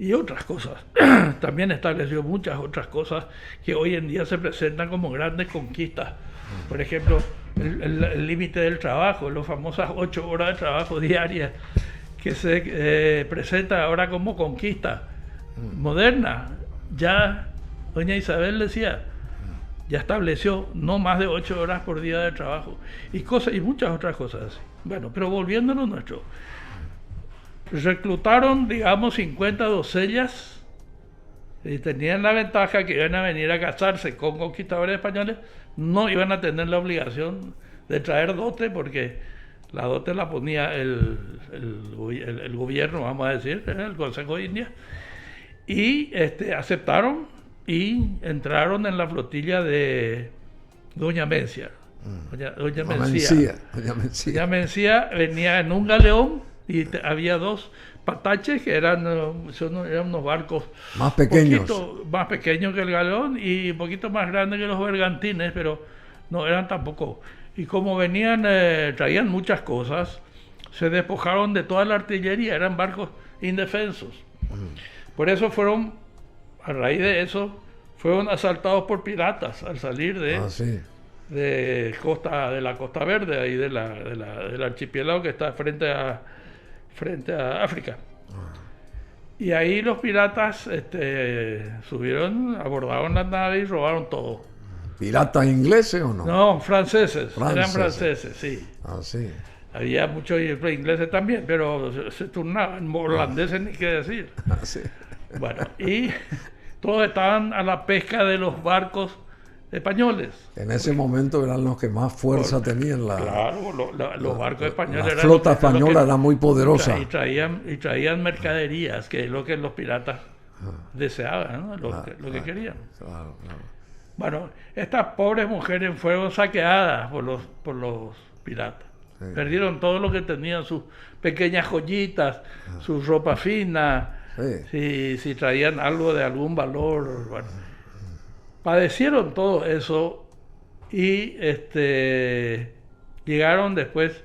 Y otras cosas. También estableció muchas otras cosas que hoy en día se presentan como grandes conquistas. Por ejemplo, el límite del trabajo, las famosas 8 horas de trabajo diarias, que se presenta ahora como conquista moderna. Ya doña Isabel decía, ya estableció no más de 8 horas por día de trabajo, y muchas otras cosas así. Bueno, pero volviendo a lo nuestro, reclutaron, digamos, 50 doncellas y tenían la ventaja que iban a venir a casarse con conquistadores españoles, no iban a tener la obligación de traer dote, porque la dote la ponía el gobierno, vamos a decir, el Consejo de Indias, y aceptaron y entraron en la flotilla de doña Mencía. Doña Mencía venía en un galeón y había 2 pataches, que eran unos barcos
Más pequeños.
poquito más pequeños que el galón y un poquito más grandes que los bergantines, pero no eran tampoco. Y como venían, traían muchas cosas, se despojaron de toda la artillería, eran barcos indefensos. Por eso a raíz de eso, fueron asaltados por piratas al salir
Sí.
de la Costa Verde, ahí del archipiélago que está frente a África. Y ahí los piratas abordaron la nave y robaron todo.
¿Piratas ingleses o no?
No, franceses. Eran franceses, sí.
Sí.
Había muchos ingleses también, pero se turnaban, holandeses ni qué decir.
Sí.
Bueno, y todos estaban a la pesca de los barcos españoles.
En ese momento eran los que más fuerza tenían.
Claro, los barcos españoles
la
eran
flota
los que
española era muy poderosa.
y traían mercaderías, que es lo que los piratas deseaban, ¿no? Lo que querían.
Claro.
Bueno, estas pobres mujeres fueron saqueadas por los piratas.
Sí.
Perdieron todo lo que tenían, sus pequeñas joyitas, su ropa fina, si traían algo de algún valor. Bueno, padecieron todo eso y llegaron después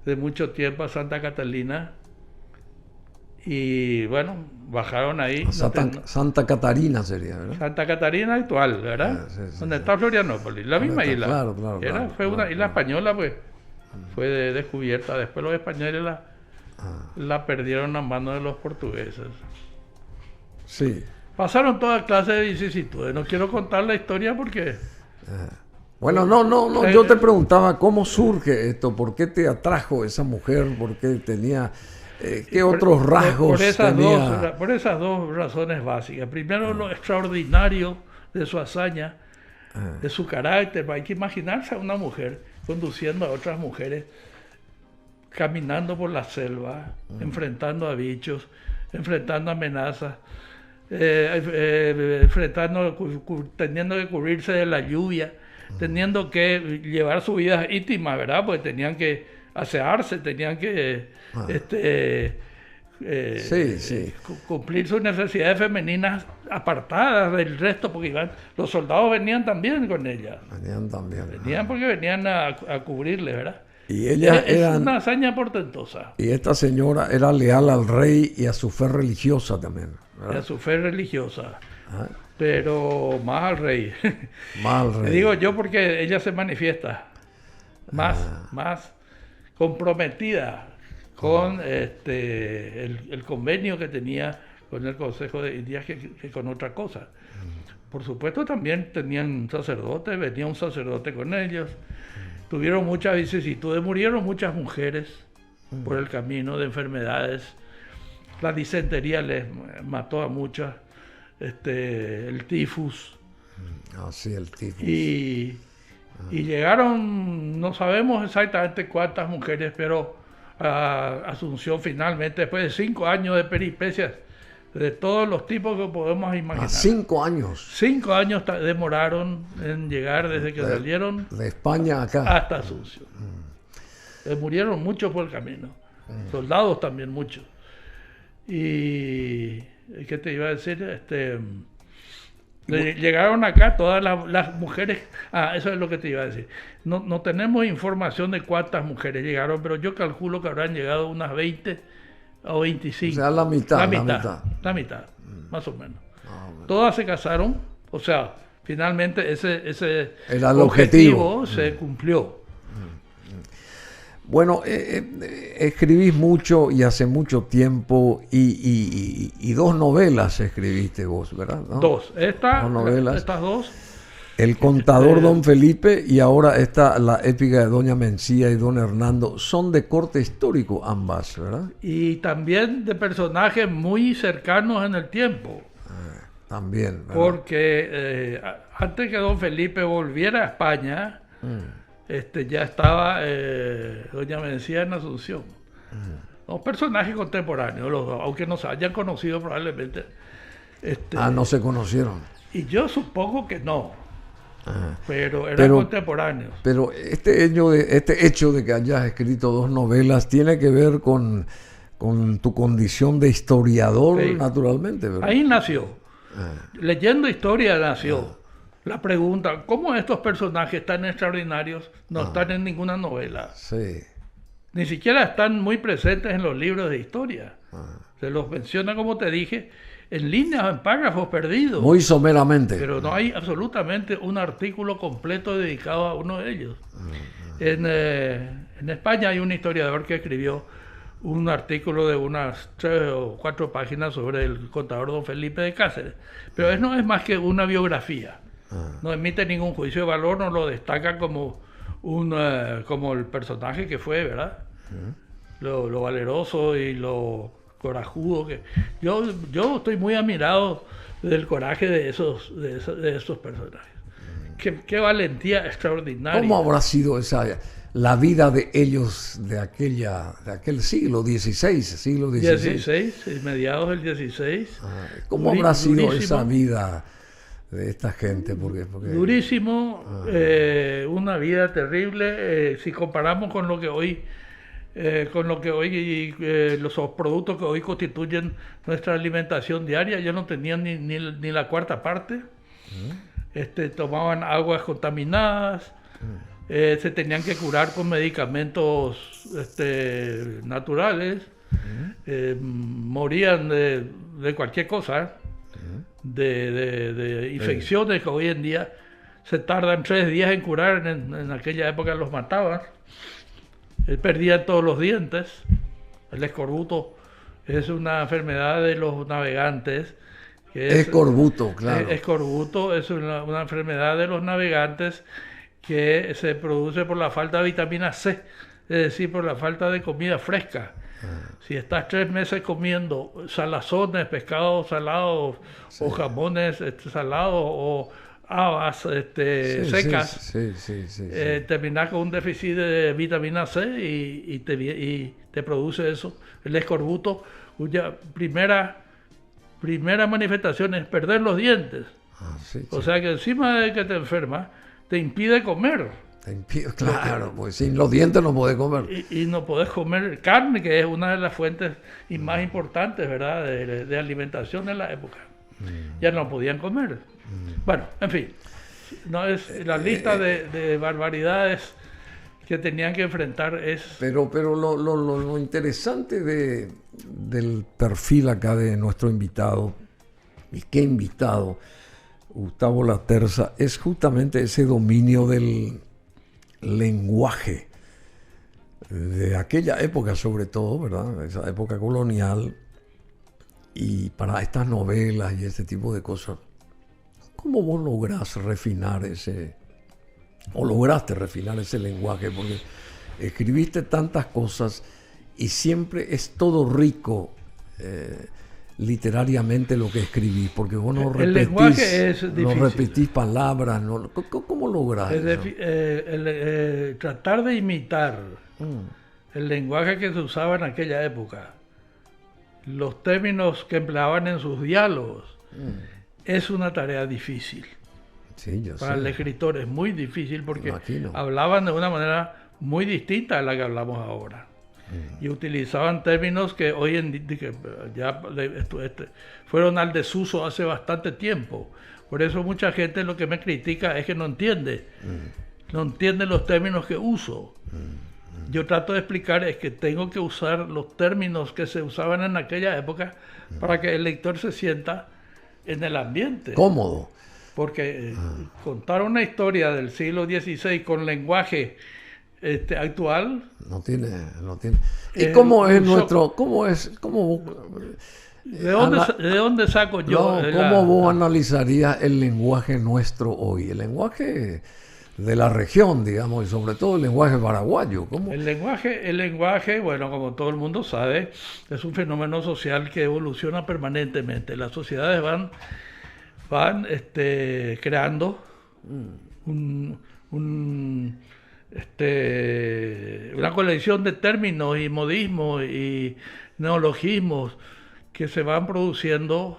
de mucho tiempo a Santa Catalina y bueno, bajaron ahí.
Santa Catarina sería, ¿verdad?
Santa Catarina actual, ¿verdad?
Sí,
donde está Florianópolis, la misma isla.
Claro.
Fue una isla española, pues. Fue descubierta. Después los españoles la perdieron a manos de los portugueses.
Sí.
Pasaron toda clase de vicisitudes. No quiero contar la historia porque...
Bueno, no. Yo te preguntaba cómo surge esto, por qué te atrajo esa mujer, por qué tenía... ¿Qué otros rasgos tenía?
Por esas dos razones básicas. Primero, lo extraordinario de su hazaña, de su carácter. Hay que imaginarse a una mujer conduciendo a otras mujeres, caminando por la selva, enfrentando a bichos, enfrentando amenazas, teniendo que cubrirse de la lluvia, teniendo que llevar su vida íntima, ¿verdad? Porque tenían que asearse, tenían que cumplir sus necesidades femeninas apartadas del resto, porque los soldados venían también con ellas. Venían porque venían a cubrirle, ¿verdad?
Y ella
es una hazaña portentosa.
Y esta señora era leal al rey y a su fe religiosa también, ¿verdad?
Y a su fe religiosa. Pero más al rey.
Más al rey.
Le digo yo porque ella se manifiesta más comprometida con el convenio que tenía con el Consejo de Indias que con otra cosa. Por supuesto también tenían un sacerdote, venía un sacerdote con ellos. Tuvieron muchas vicisitudes, murieron muchas mujeres por el camino de enfermedades. La disentería les mató a muchas, el tifus.
Sí, el tifus.
Y llegaron, no sabemos exactamente cuántas mujeres, pero a Asunción finalmente, después de 5 años de peripecias, de todos los tipos que podemos imaginar.
5 años.
5 años demoraron en llegar desde que salieron
de España acá
hasta Asunción. Murieron muchos por el camino. Soldados también muchos. Y ¿qué te iba a decir? Llegaron acá todas las mujeres. Eso es lo que te iba a decir. No tenemos información de cuántas mujeres llegaron, pero yo calculo que habrán llegado unas 20 o 25.
O sea, la mitad.
La mitad, más o menos. Todas se casaron, o sea, finalmente ese
era el objetivo
se cumplió.
Bueno, escribís mucho y hace mucho tiempo y 2 novelas escribiste vos, ¿verdad? ¿No?
2.
Dos novelas.
Estas 2.
El contador Don Felipe y ahora la épica de Doña Mencía y Don Hernando son de corte histórico ambas, ¿verdad?
Y también de personajes muy cercanos en el tiempo.
También, ¿verdad?
Porque antes que Don Felipe volviera a España, ya estaba Doña Mencía en Asunción. Los personajes contemporáneos, aunque no se hayan conocido probablemente.
No se conocieron.
Y yo supongo que no. Pero eran contemporáneos.
Pero este hecho de que hayas escrito 2 novelas tiene que ver con con tu condición de historiador,
Sí.
naturalmente, ¿verdad?
Ahí nació. Leyendo historia nació. La pregunta, ¿cómo estos personajes tan extraordinarios no están en ninguna novela?
Sí.
Ni siquiera están muy presentes en los libros de historia. Se los menciona, como te dije, en líneas o en párrafos perdidos.
Muy someramente.
Pero no hay absolutamente un artículo completo dedicado a uno de ellos. En España hay un historiador que escribió un artículo de unas 3 o 4 páginas sobre el contador don Felipe de Cáceres. Pero no es más que una biografía. No emite ningún juicio de valor, no lo destaca como como el personaje que fue, ¿verdad? Lo valeroso y lo corajudo que... Yo estoy muy admirado del coraje de esos personajes. Qué valentía extraordinaria.
¿Cómo habrá sido la vida de ellos de aquel siglo XVI, siglo XVI?
16, mediados del 16.
¿Cómo habrá sido
durísimo.
esa vida de esta gente? Porque
Durísimo, una vida terrible. Si comparamos con lo que hoy, los productos que hoy constituyen nuestra alimentación diaria, ya no tenían ni la cuarta parte. Tomaban aguas contaminadas, se tenían que curar con medicamentos naturales, morían de cualquier cosa, de infecciones que hoy en día se tardan 3 días en curar. En aquella época los mataban, perdían todos los dientes. El escorbuto es una enfermedad de los navegantes.
Escorbuto, claro.
Escorbuto es una enfermedad de los navegantes que se produce por la falta de vitamina C, es decir, por la falta de comida fresca. Si estás 3 meses comiendo salazones, pescados salados, o jamones salados, o habas secas, terminás con un déficit de vitamina C y te produce eso. El escorbuto, cuya primera manifestación es perder los dientes. O sea que encima de que te enfermas, te impide comer.
Claro, pues sin los dientes no podés comer.
Y no podés comer carne, que es una de las fuentes y más importantes, ¿verdad?, de alimentación en la época. Ya no podían comer. Bueno, en fin, no es la lista de barbaridades que tenían que enfrentar es...
Pero lo interesante del perfil acá de nuestro invitado, y qué invitado, Gustavo Laterza, es justamente ese dominio del lenguaje de aquella época, sobre todo, ¿verdad? Esa época colonial, y para estas novelas y este tipo de cosas, ¿cómo vos lograste refinar ese lenguaje? Porque escribiste tantas cosas y siempre es todo rico literariamente lo que escribís, porque vos no
el lenguaje es difícil.
No repetís palabras. ¿Cómo lográs eso?
Tratar de imitar el lenguaje que se usaba en aquella época, los términos que empleaban en sus diálogos, es una tarea difícil.
Sí,
Para el escritor es muy difícil porque
Imagino.
hablaban de una manera muy distinta a la que hablamos ahora. Y utilizaban términos que hoy en día fueron al desuso hace bastante tiempo. Por eso mucha gente lo que me critica es que no entiende los términos que uso. Yo trato de explicar es que tengo que usar los términos que se usaban en aquella época para que el lector se sienta en el ambiente.
Cómodo.
Porque contar una historia del siglo XVI con lenguaje actual...
No tiene. ¿Y cómo es nuestro...
¿De dónde saco yo?
¿Cómo vos analizarías el lenguaje nuestro hoy? El lenguaje de la región, digamos, y sobre todo el lenguaje paraguayo. ¿Cómo?
El lenguaje, bueno, como todo el mundo sabe, es un fenómeno social que evoluciona permanentemente. Las sociedades van creando una colección de términos y modismos y neologismos que se van produciendo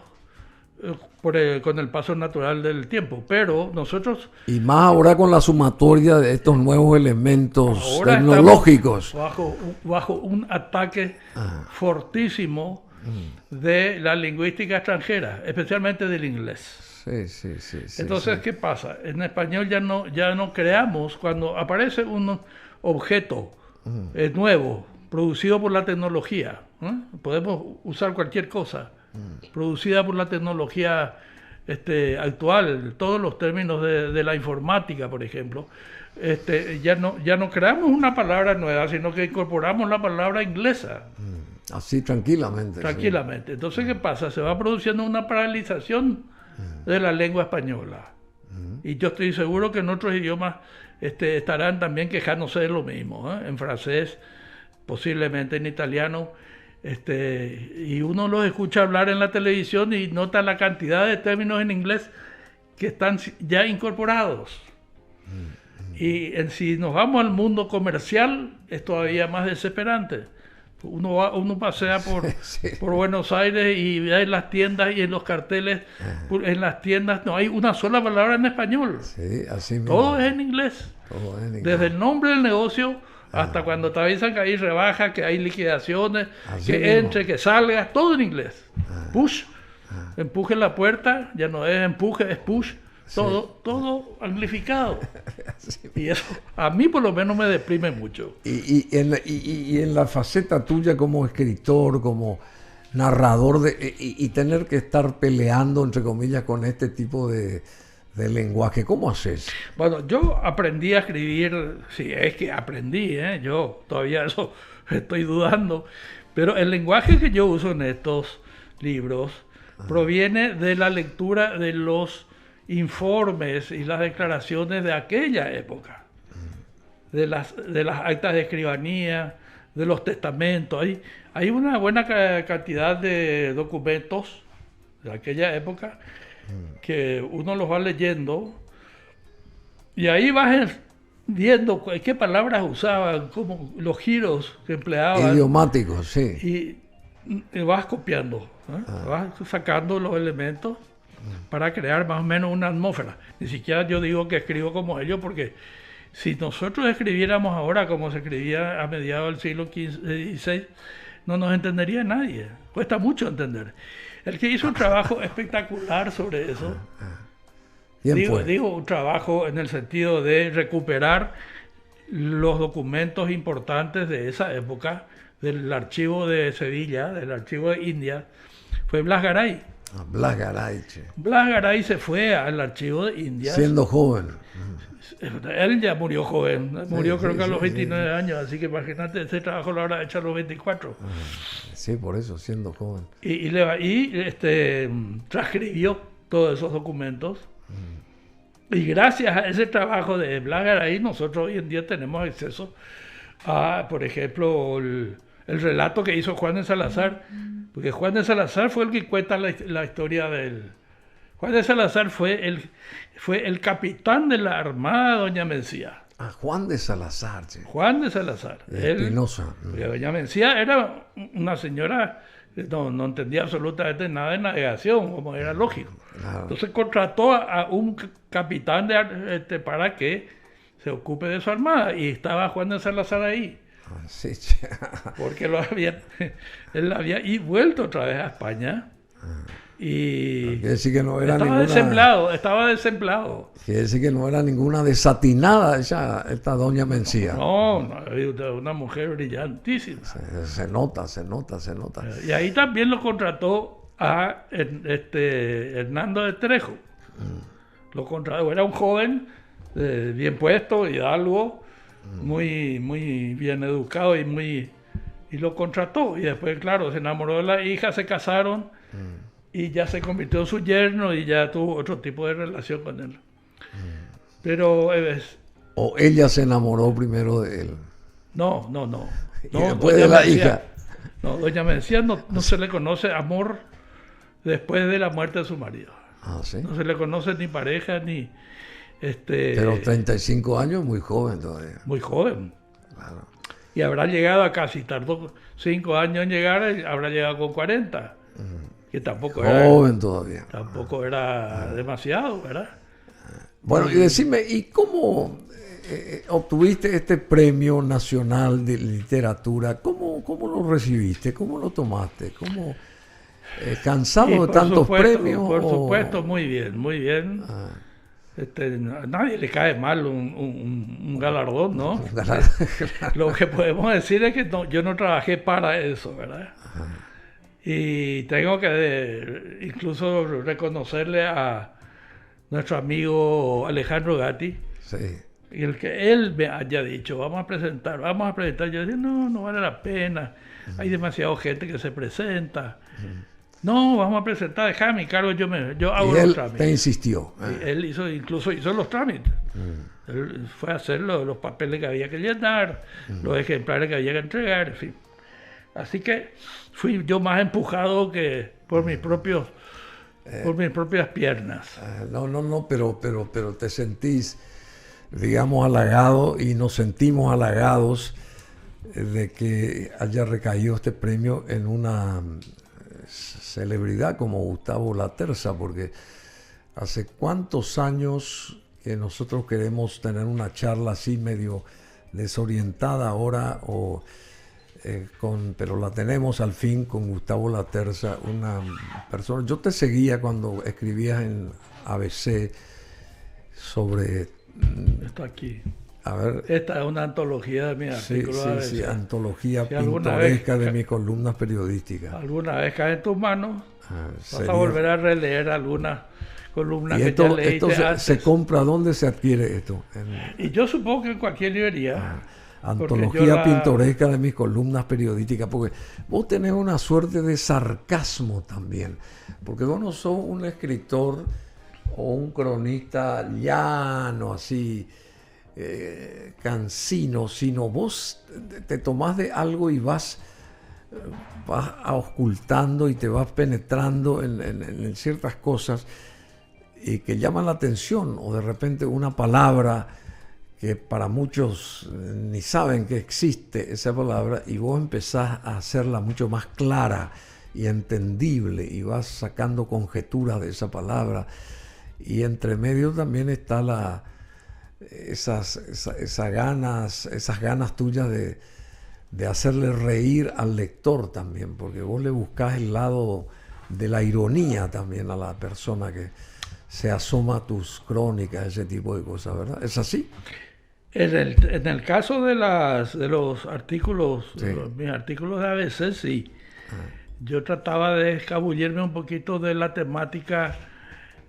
con el paso natural del tiempo. Pero nosotros
Y más ahora con la sumatoria de estos nuevos elementos
ahora
tecnológicos.
estamos bajo un ataque fortísimo de la lingüística extranjera, especialmente del inglés.
Sí.
Entonces, ¿qué pasa? En español ya no creamos, cuando aparece un objeto nuevo, producido por la tecnología, podemos usar cualquier cosa, producida por la tecnología actual, todos los términos de la informática, por ejemplo, ya no creamos una palabra nueva, sino que incorporamos la palabra inglesa.
Así tranquilamente.
Tranquilamente. Entonces, ¿qué pasa? Se va produciendo una paralización de la lengua española. Y yo estoy seguro que en otros idiomas estarán también quejándose de lo mismo, en francés, posiblemente en italiano. Y uno los escucha hablar en la televisión y nota la cantidad de términos en inglés que están ya incorporados. Y si nos vamos al mundo comercial, es todavía más desesperante. Uno pasea por Buenos Aires y ve en las tiendas y en los carteles, en las tiendas no hay una sola palabra en español.
Sí, así mismo.
Todo es en inglés. Desde el nombre del negocio hasta cuando te avisan que hay rebaja, que hay liquidaciones,
Así
que
mismo.
entre, que salga, todo en inglés. Push, empuje la puerta, ya no es empuje, es push. Todo anglificado. Y eso a mí por lo menos me deprime mucho.
Y en la faceta tuya como escritor, como narrador, y tener que estar peleando, entre comillas, con este tipo de lenguaje, ¿cómo haces?
Bueno, yo aprendí a escribir, sí, es que aprendí, yo todavía eso estoy dudando, pero el lenguaje que yo uso en estos libros proviene de la lectura de los informes y las declaraciones de aquella época, de las actas de escribanía, de los testamentos. Hay una buena cantidad de documentos de aquella época que uno los va leyendo y ahí vas viendo qué palabras usaban, cómo, los giros que empleaban.
Idiomáticos, sí.
Y vas copiando, vas sacando los elementos para crear más o menos una atmósfera. Ni siquiera yo digo que escribo como ellos, porque si nosotros escribiéramos ahora como se escribía a mediados del siglo XVI, no nos entendería nadie. Cuesta mucho entender. El que hizo un trabajo espectacular sobre eso, digo un trabajo en el sentido de recuperar los documentos importantes de esa época, del archivo de Sevilla, del archivo de India, fue Blas Garay.
Blas Garay, che.
Blas Garay se fue al archivo de India.
Siendo joven.
Él ya murió joven, murió creo que a los 29 años, así que imagínate, ese trabajo lo habrá hecho a los 24.
Sí, por eso, siendo joven.
Y transcribió todos esos documentos. Y gracias a ese trabajo de Blas Garay, nosotros hoy en día tenemos acceso a, por ejemplo, el relato que hizo Juan de Salazar, porque Juan de Salazar fue el que cuenta la historia del... Juan de Salazar fue el capitán de la Armada de Doña Mencía.
Juan de Salazar, che.
Juan de Salazar.
Espinosa.
Doña Mencía era una señora que no entendía absolutamente nada de navegación, como era lógico.
Claro.
Entonces contrató a un capitán para que se ocupe de su armada, y estaba Juan de Salazar ahí.
Sí, che.
Porque él había vuelto otra vez a España. Y
Quiere decir que no era
estaba desempleado.
Quiere decir que no era ninguna desatinada esta doña Mencía.
No, una mujer brillantísima.
Se nota.
Y ahí también lo contrató a Hernando de Trejo. Lo contrató, era un joven bien puesto, hidalgo, muy bien educado y lo contrató. Y después, claro, se enamoró de la hija, se casaron. Y ya se convirtió en su yerno y ya tuvo otro tipo de relación con él. Pero...
¿O ella se enamoró primero de él?
No.
Y después de la hija.
No, doña Mencía no se le conoce amor después de la muerte de su marido.
Ah, ¿sí?
No se le conoce ni pareja, ni...
Pero 35 años, muy joven todavía.
Muy joven.
Claro.
Y habrá llegado acá, si tardó 5 años en llegar, habrá llegado con 40. que tampoco
joven todavía.
Tampoco era demasiado, ¿verdad?
Bueno, y decime, ¿y cómo obtuviste este premio nacional de literatura? ¿Cómo lo recibiste? ¿Cómo lo tomaste? ¿Cómo cansado de tantos premios?
Por supuesto, muy bien, muy bien. A nadie le cae mal un galardón, ¿no? Lo que podemos decir es que yo no trabajé para eso, ¿verdad? Y tengo que incluso reconocerle a nuestro amigo Alejandro Gatti,
Sí.
el que él me haya dicho, vamos a presentar. Yo decía, no vale la pena, hay demasiada gente que se presenta. No, vamos a presentar, déjame mi cargo, yo hago
Y él
los trámites.
te insistió.
Y él incluso hizo los trámites. Él fue a hacer los papeles que había que llenar, los ejemplares que había que entregar, en fin. Así que fui yo más empujado que por mis propias piernas.
No, pero te sentís, digamos, halagado, y nos sentimos halagados de que haya recaído este premio en una celebridad como Gustavo Laterza, porque hace cuántos años que nosotros queremos tener una charla así medio desorientada ahora, pero la tenemos al fin con Gustavo Laterza, una persona. Yo te seguía cuando escribías en ABC sobre...
Esto aquí.
A ver,
Esta es una antología de mis artículos.
sí, antología
Si alguna
pintoresca
vez-
de mis columnas periodísticas.
Alguna vez cae en tus manos, vas
Sería-
a volver a releer algunas columnas
Y
que
esto,
ya leíste
esto
antes.
se compra, ¿dónde se adquiere esto?
Y yo supongo que en cualquier librería.
Antología pintoresca de mis columnas periodísticas, porque vos tenés una suerte de sarcasmo también, porque vos no sos un escritor o un cronista llano, así, cansino, sino vos te tomás de algo y vas auscultando y te vas penetrando en ciertas cosas y que llaman la atención, o de repente una palabra que para muchos ni saben que existe esa palabra, y vos empezás a hacerla mucho más clara y entendible, y vas sacando conjeturas de esa palabra, y entre medio también está esas ganas tuyas de hacerle reír al lector también, porque vos le buscás el lado de la ironía también a la persona que se asoma a tus crónicas, ese tipo de cosas, ¿verdad? ¿Es así?
En el caso de los artículos,
Sí.
mis artículos de ABC, sí. Yo trataba de escabullirme un poquito de la temática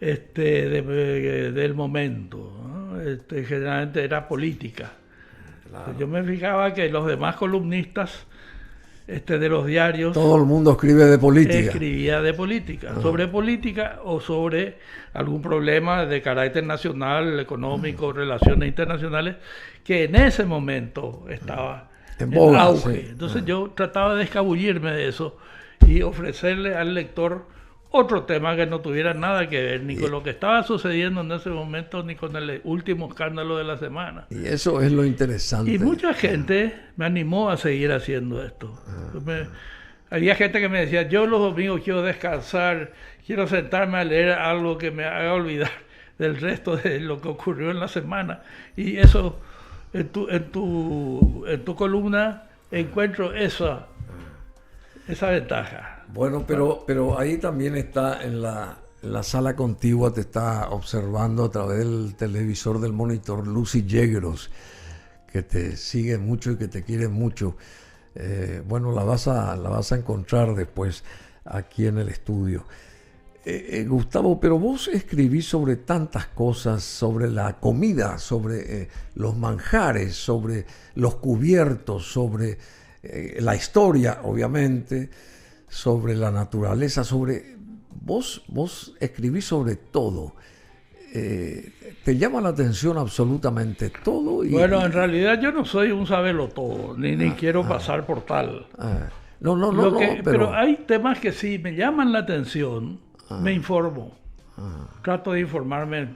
del momento, ¿no? Generalmente era política.
Claro.
Yo me fijaba que los demás columnistas de los diarios
Todo el mundo escribe de política.
escribía de política, sobre política o sobre algún problema de carácter nacional, económico, relaciones internacionales, que en ese momento estaba
En
en
boga,
auge.
sí.
Entonces yo trataba de escabullirme de eso y ofrecerle al lector otro tema que no tuviera nada que ver ni con lo que estaba sucediendo en ese momento, ni con el último escándalo de la semana.
Y eso es lo interesante.
Y mucha gente me animó a seguir haciendo esto. Había gente que me decía, yo los domingos quiero descansar, quiero sentarme a leer algo que me haga olvidar del resto de lo que ocurrió en la semana. Y eso, en tu columna encuentro esa ventaja.
Bueno, pero ahí también está en la sala contigua, te está observando a través del televisor del monitor Lucy Yegros, que te sigue mucho y que te quiere mucho. Bueno, la vas a encontrar después aquí en el estudio. Gustavo, pero vos escribís sobre tantas cosas, sobre la comida, sobre los manjares, sobre los cubiertos, sobre la historia, obviamente, sobre la naturaleza, vos escribís sobre todo. Te llama la atención absolutamente todo.
Bueno, en realidad yo no soy un sabelotodo, ni quiero pasar por tal. Pero hay temas que sí me llaman la atención, me informo. Trato de informarme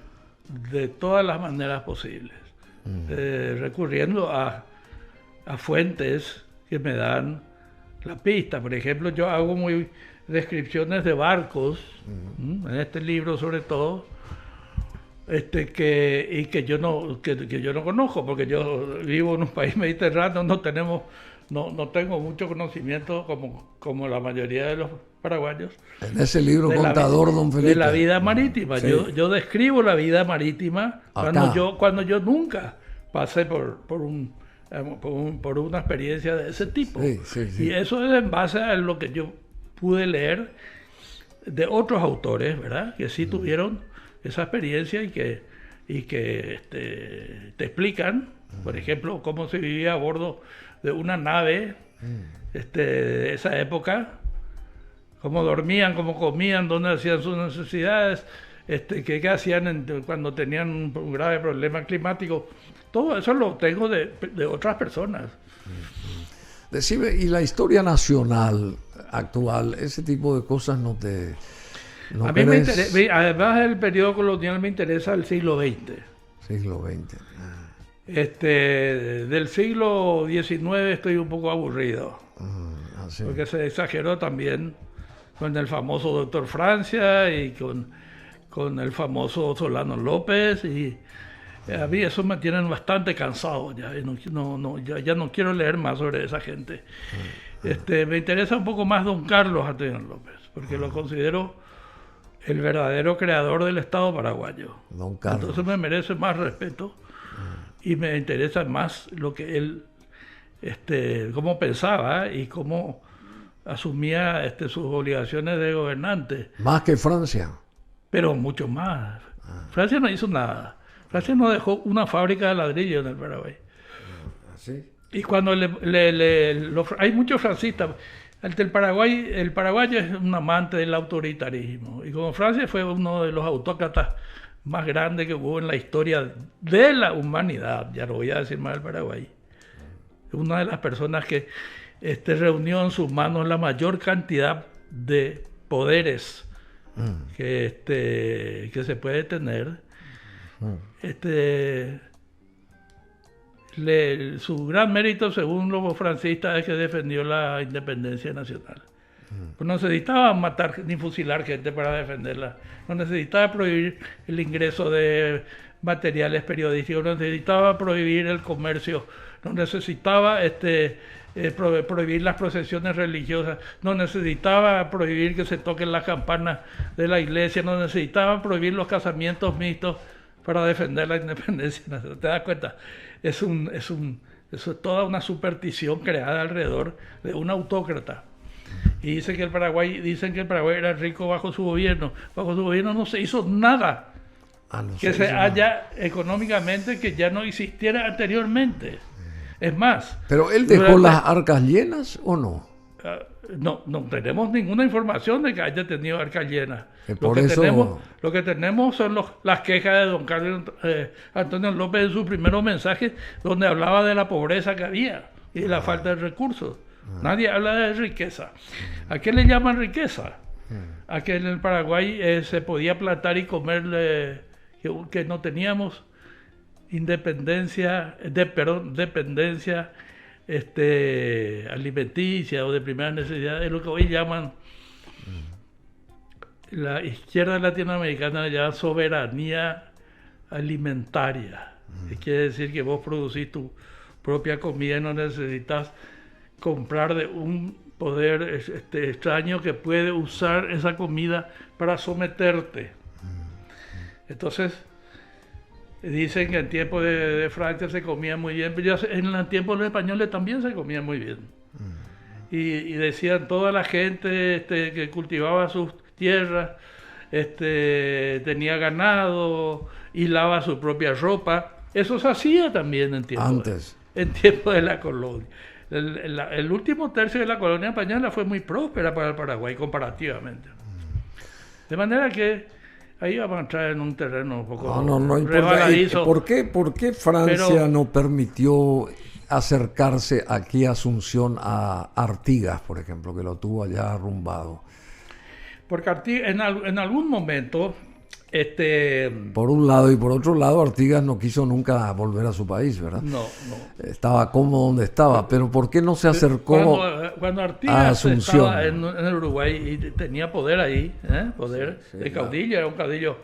de todas las maneras posibles, recurriendo a fuentes que me dan la pista. Por ejemplo, yo hago muy descripciones de barcos, en este libro sobre todo, que yo no conozco, porque yo vivo en un país mediterráneo, no tengo mucho conocimiento como la mayoría de los paraguayos.
En ese libro contador, don Felipe.
De la vida marítima.
Sí.
Yo describo la vida marítima
Acá.
cuando yo nunca pasé por una experiencia de ese tipo.
Sí.
Y eso es en base a lo que yo pude leer de otros autores, ¿verdad? Que sí tuvieron esa experiencia y que te explican, por ejemplo, cómo se vivía a bordo de una nave de esa época, cómo dormían, cómo comían, dónde hacían sus necesidades, qué hacían cuando tenían un grave problema climático. Todo eso lo tengo de otras personas.
Decime, ¿y la historia nacional actual, ese tipo de cosas no te... ¿No
a mí me
querés?
interesa, además del periodo colonial me interesa el siglo XX.
Siglo XX.
Del siglo XIX estoy un poco aburrido,
Así.
porque se exageró también con el famoso Doctor Francia y con el famoso Solano López, y a mí eso me tienen bastante cansado ya, ya no quiero leer más sobre esa gente. Me interesa un poco más don Carlos Antonio López, porque lo considero el verdadero creador del Estado paraguayo.
Don Carlos.
Entonces me merece más respeto y me interesa más lo que él, cómo pensaba y cómo asumía sus obligaciones de gobernante.
Más que Francia.
Pero mucho más. Francia no hizo nada. Francia no dejó una fábrica de ladrillo en el Paraguay.
¿Así?
Y cuando hay muchos francistas. El paraguayo es un amante del autoritarismo. Y como Francia fue uno de los autócratas más grandes que hubo en la historia de la humanidad, ya no voy a decir más del Paraguay. Una de las personas que reunió en sus manos la mayor cantidad de poderes que se puede tener. Su gran mérito, según los francistas, es que defendió la independencia nacional. Pues no necesitaba matar ni fusilar gente para defenderla. No necesitaba prohibir el ingreso de materiales periodísticos. No necesitaba prohibir el comercio. No necesitaba prohibir las procesiones religiosas. No necesitaba prohibir que se toquen las campanas de la iglesia. No necesitaba prohibir los casamientos mixtos para defender la independencia nacional. ¿Te das cuenta? Eso es toda una superstición creada alrededor de un autócrata. Y dicen que el Paraguay era rico bajo su gobierno. Bajo su gobierno no se hizo nada que se haya económicamente que ya no existiera anteriormente. Es más...
¿Pero él dejó las arcas llenas o no?
No tenemos ninguna información de que haya tenido arcas llenas. Lo que tenemos son las quejas de don Carlos Antonio López en sus primeros mensajes, donde hablaba de la pobreza que había y de la falta de recursos. Nadie habla de riqueza. ¿A qué le llaman riqueza? A que en el Paraguay se podía plantar y comer, que no teníamos dependencia alimenticia o de primera necesidad, es lo que hoy llaman la izquierda latinoamericana, le llama soberanía alimentaria. Quiere decir que vos producís tu propia comida y no necesitas comprar de un poder extraño que puede usar esa comida para someterte. Entonces dicen que en tiempo de Francia se comía muy bien, pero en el tiempo de los españoles también se comía muy bien. Y decían, toda la gente que cultivaba sus tierras, tenía ganado, hilaba su propia ropa. Eso se hacía también en tiempo de la colonia. El último tercio de la colonia española fue muy próspera para el Paraguay comparativamente. De manera que ahí vamos a entrar en un terreno un poco resbaladizo.
¿Por qué Francia no permitió acercarse aquí a Asunción a Artigas, por ejemplo, que lo tuvo allá arrumbado?
Porque en algún momento
Por un lado, y por otro lado, Artigas no quiso nunca volver a su país, ¿verdad?
No.
Estaba cómodo donde estaba, pero ¿por qué no se acercó
cuando
a
Artigas
Asunción?
estaba en el Uruguay y tenía poder ahí, poder de caudillo, era un caudillo.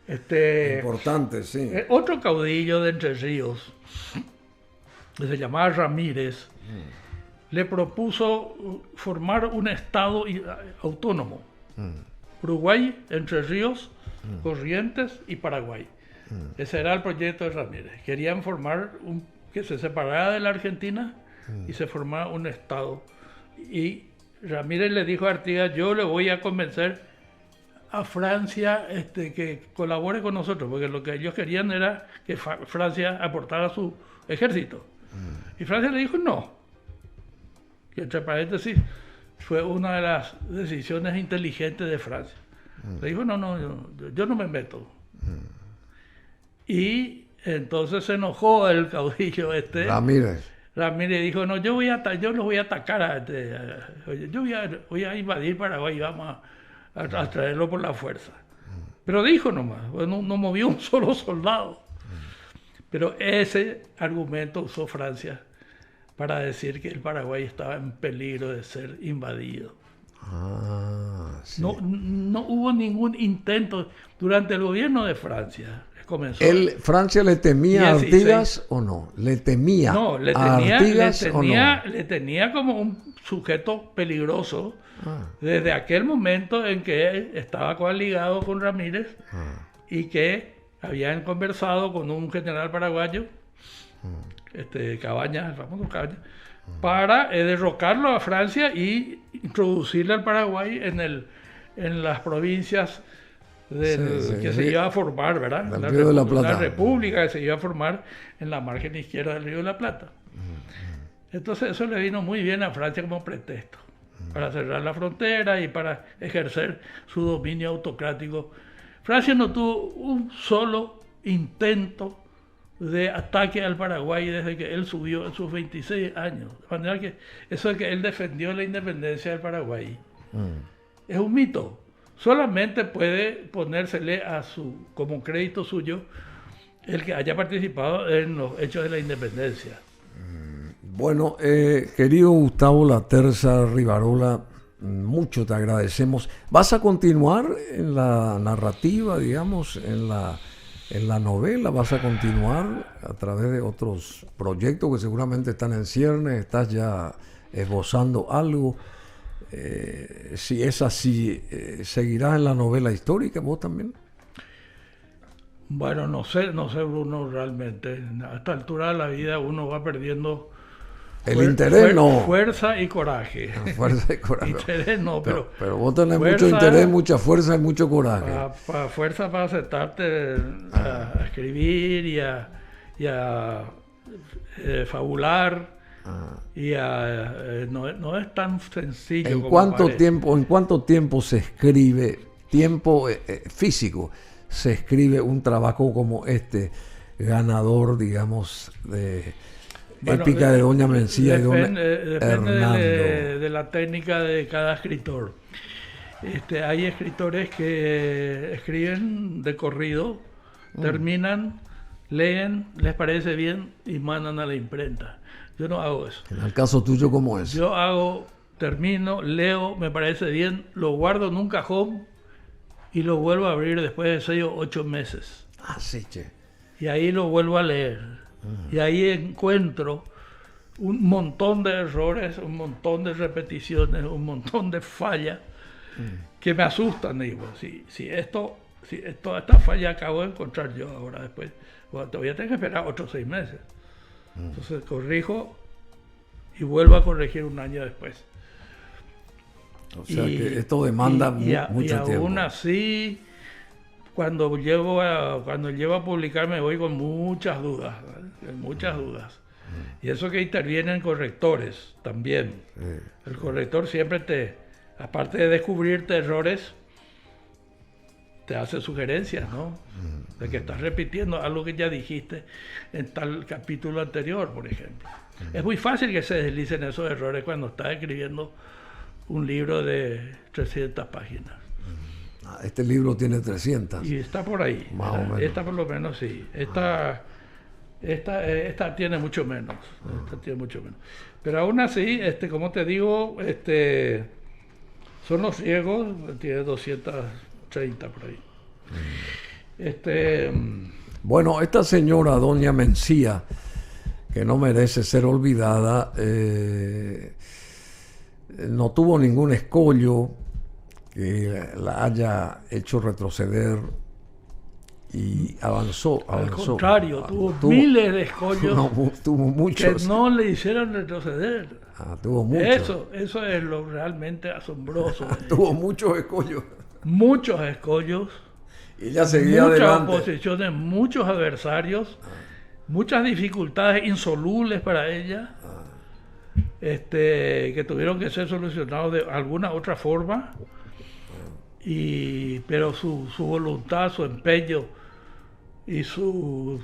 Importante, sí.
Otro caudillo de Entre Ríos, que se llamaba Ramírez, le propuso formar un estado autónomo. Uruguay, Entre Ríos, Corrientes y Paraguay. Ese era el proyecto de Ramírez. Querían formar que se separara de la Argentina y se formara un estado. Y Ramírez le dijo a Artigas, yo le voy a convencer a Francia que colabore con nosotros, porque lo que ellos querían era que Francia aportara su ejército. Y Francia le dijo no. Y entre paréntesis, fue una de las decisiones inteligentes de Francia. Le dijo, no, yo no me meto. Y entonces se enojó el caudillo
Ramírez.
Ramírez dijo, no, yo los voy a atacar, yo voy a invadir Paraguay y vamos a traerlo por la fuerza. Pero dijo nomás, no movió un solo soldado. Pero ese argumento usó Francia para decir que el Paraguay estaba en peligro de ser invadido.
Sí.
No hubo ningún intento durante el gobierno de Francia.
¿Francia le temía a Artigas o no? ¿Le temía
a Artigas o no? Le tenía como un sujeto peligroso desde aquel momento en que estaba coaligado con Ramírez y que habían conversado con un general paraguayo, Cabañas, el famoso Cabañas, para derrocarlo a Francia y introducirle al Paraguay en las provincias que se iba a formar, ¿verdad? La república que se iba a formar en la margen izquierda del Río de la Plata. Entonces eso le vino muy bien a Francia como pretexto para cerrar la frontera y para ejercer su dominio autocrático. Francia no tuvo un solo intento de ataque al Paraguay desde que él subió en sus 26 años. De manera que eso de que él defendió la independencia del Paraguay es un mito. Solamente puede ponérsele como crédito suyo el que haya participado en los hechos de la independencia.
Bueno, querido Gustavo Laterza Rivarola, mucho te agradecemos. ¿Vas a continuar en la narrativa, digamos, en la novela? ¿Vas a continuar a través de otros proyectos que seguramente están en ciernes? ¿Estás ya esbozando algo? Si es así, ¿seguirás en la novela histórica vos también?
Bueno, no sé Bruno, realmente. A esta altura de la vida uno va perdiendo
interés,
fuerza y coraje.
Fuerza y coraje.
Interés no, pero
vos tenés mucho interés, mucha fuerza y mucho coraje.
Fuerza para aceptarte a escribir y a fabular. No es tan sencillo.
¿En cuánto tiempo se escribe, tiempo físico, se escribe un trabajo como ganador, digamos, de Épica de Doña Mencía y Don Hernando?
Depende de la técnica de cada escritor. Hay escritores que escriben de corrido, terminan, leen, les parece bien y mandan a la imprenta. Yo no hago eso.
En el caso tuyo, ¿cómo es?
Yo termino, leo, me parece bien, lo guardo en un cajón y lo vuelvo a abrir después de 6 o 8 meses.
Sí, che.
Y ahí lo vuelvo a leer. Y ahí encuentro un montón de errores, un montón de repeticiones, un montón de fallas que me asustan. Digo, si esta falla acabo de encontrar yo ahora después, bueno, todavía tengo que esperar 8 o 6 meses. Entonces corrijo y vuelvo a corregir un año después.
O sea que esto demanda mucho tiempo. Y
aún así, cuando llego a publicar me voy con muchas dudas, muchas dudas. Y eso que intervienen correctores también. El corrector siempre aparte de descubrirte errores, te hace sugerencias, ¿no? De que estás repitiendo algo que ya dijiste en tal capítulo anterior, por ejemplo. Es muy fácil que se deslicen esos errores cuando estás escribiendo un libro de 300 páginas.
Este libro tiene 300.
Y está por ahí.
Más o menos.
Esta por lo menos sí. Esta tiene mucho menos. Esta tiene mucho menos. Pero aún así, como te digo, son los ciegos, tiene 230 por ahí.
Bueno, esta señora, doña Mencía, que no merece ser olvidada, no tuvo ningún escollo que la haya hecho retroceder y avanzó.
Al contrario, tuvo miles de escollos
tuvo muchos,
que no le hicieron retroceder.
Tuvo muchos.
Eso es lo realmente asombroso.
Tuvo muchos escollos.
Muchos escollos.
Y ella seguía adelante.
Muchas oposiciones, muchos adversarios, muchas dificultades insolubles para ella, que tuvieron que ser solucionados de alguna otra forma. Pero su voluntad, su empeño y su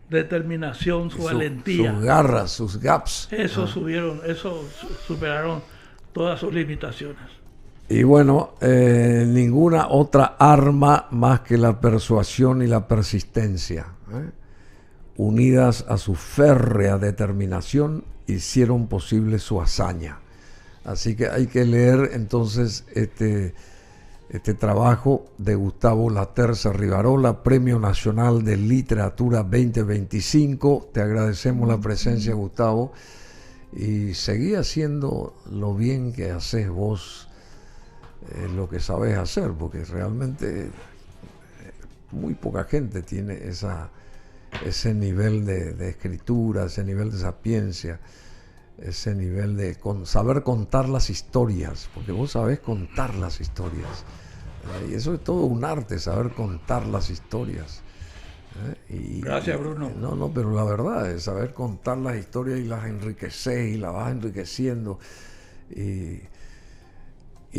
determinación, su valentía,
sus garras, sus gaps,
eso superaron todas sus limitaciones.
Y bueno, ninguna otra arma más que la persuasión y la persistencia, unidas a su férrea determinación, hicieron posible su hazaña. Así que hay que leer entonces este trabajo de Gustavo Laterza Rivarola, Premio Nacional de Literatura 2025. Te agradecemos la presencia, Gustavo, y seguí haciendo lo bien que haces vos, lo que sabes hacer, porque realmente muy poca gente tiene ese nivel de escritura, ese nivel de sapiencia, ese nivel de saber contar las historias, porque vos sabés contar las historias, y eso es todo un arte, saber contar las historias.
Gracias, Bruno.
No, pero la verdad es saber contar las historias y las enriquecer y las vas enriqueciendo, y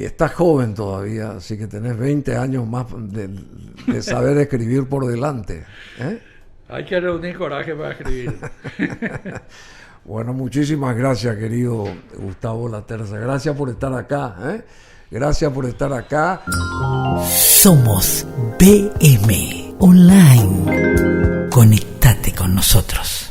estás joven todavía, así que tenés 20 años más de saber escribir por delante.
Hay que reunir coraje para escribir.
Bueno, muchísimas gracias, querido Gustavo Laterza. Gracias por estar acá. Gracias por estar acá.
Somos BM Online. Conectate con nosotros.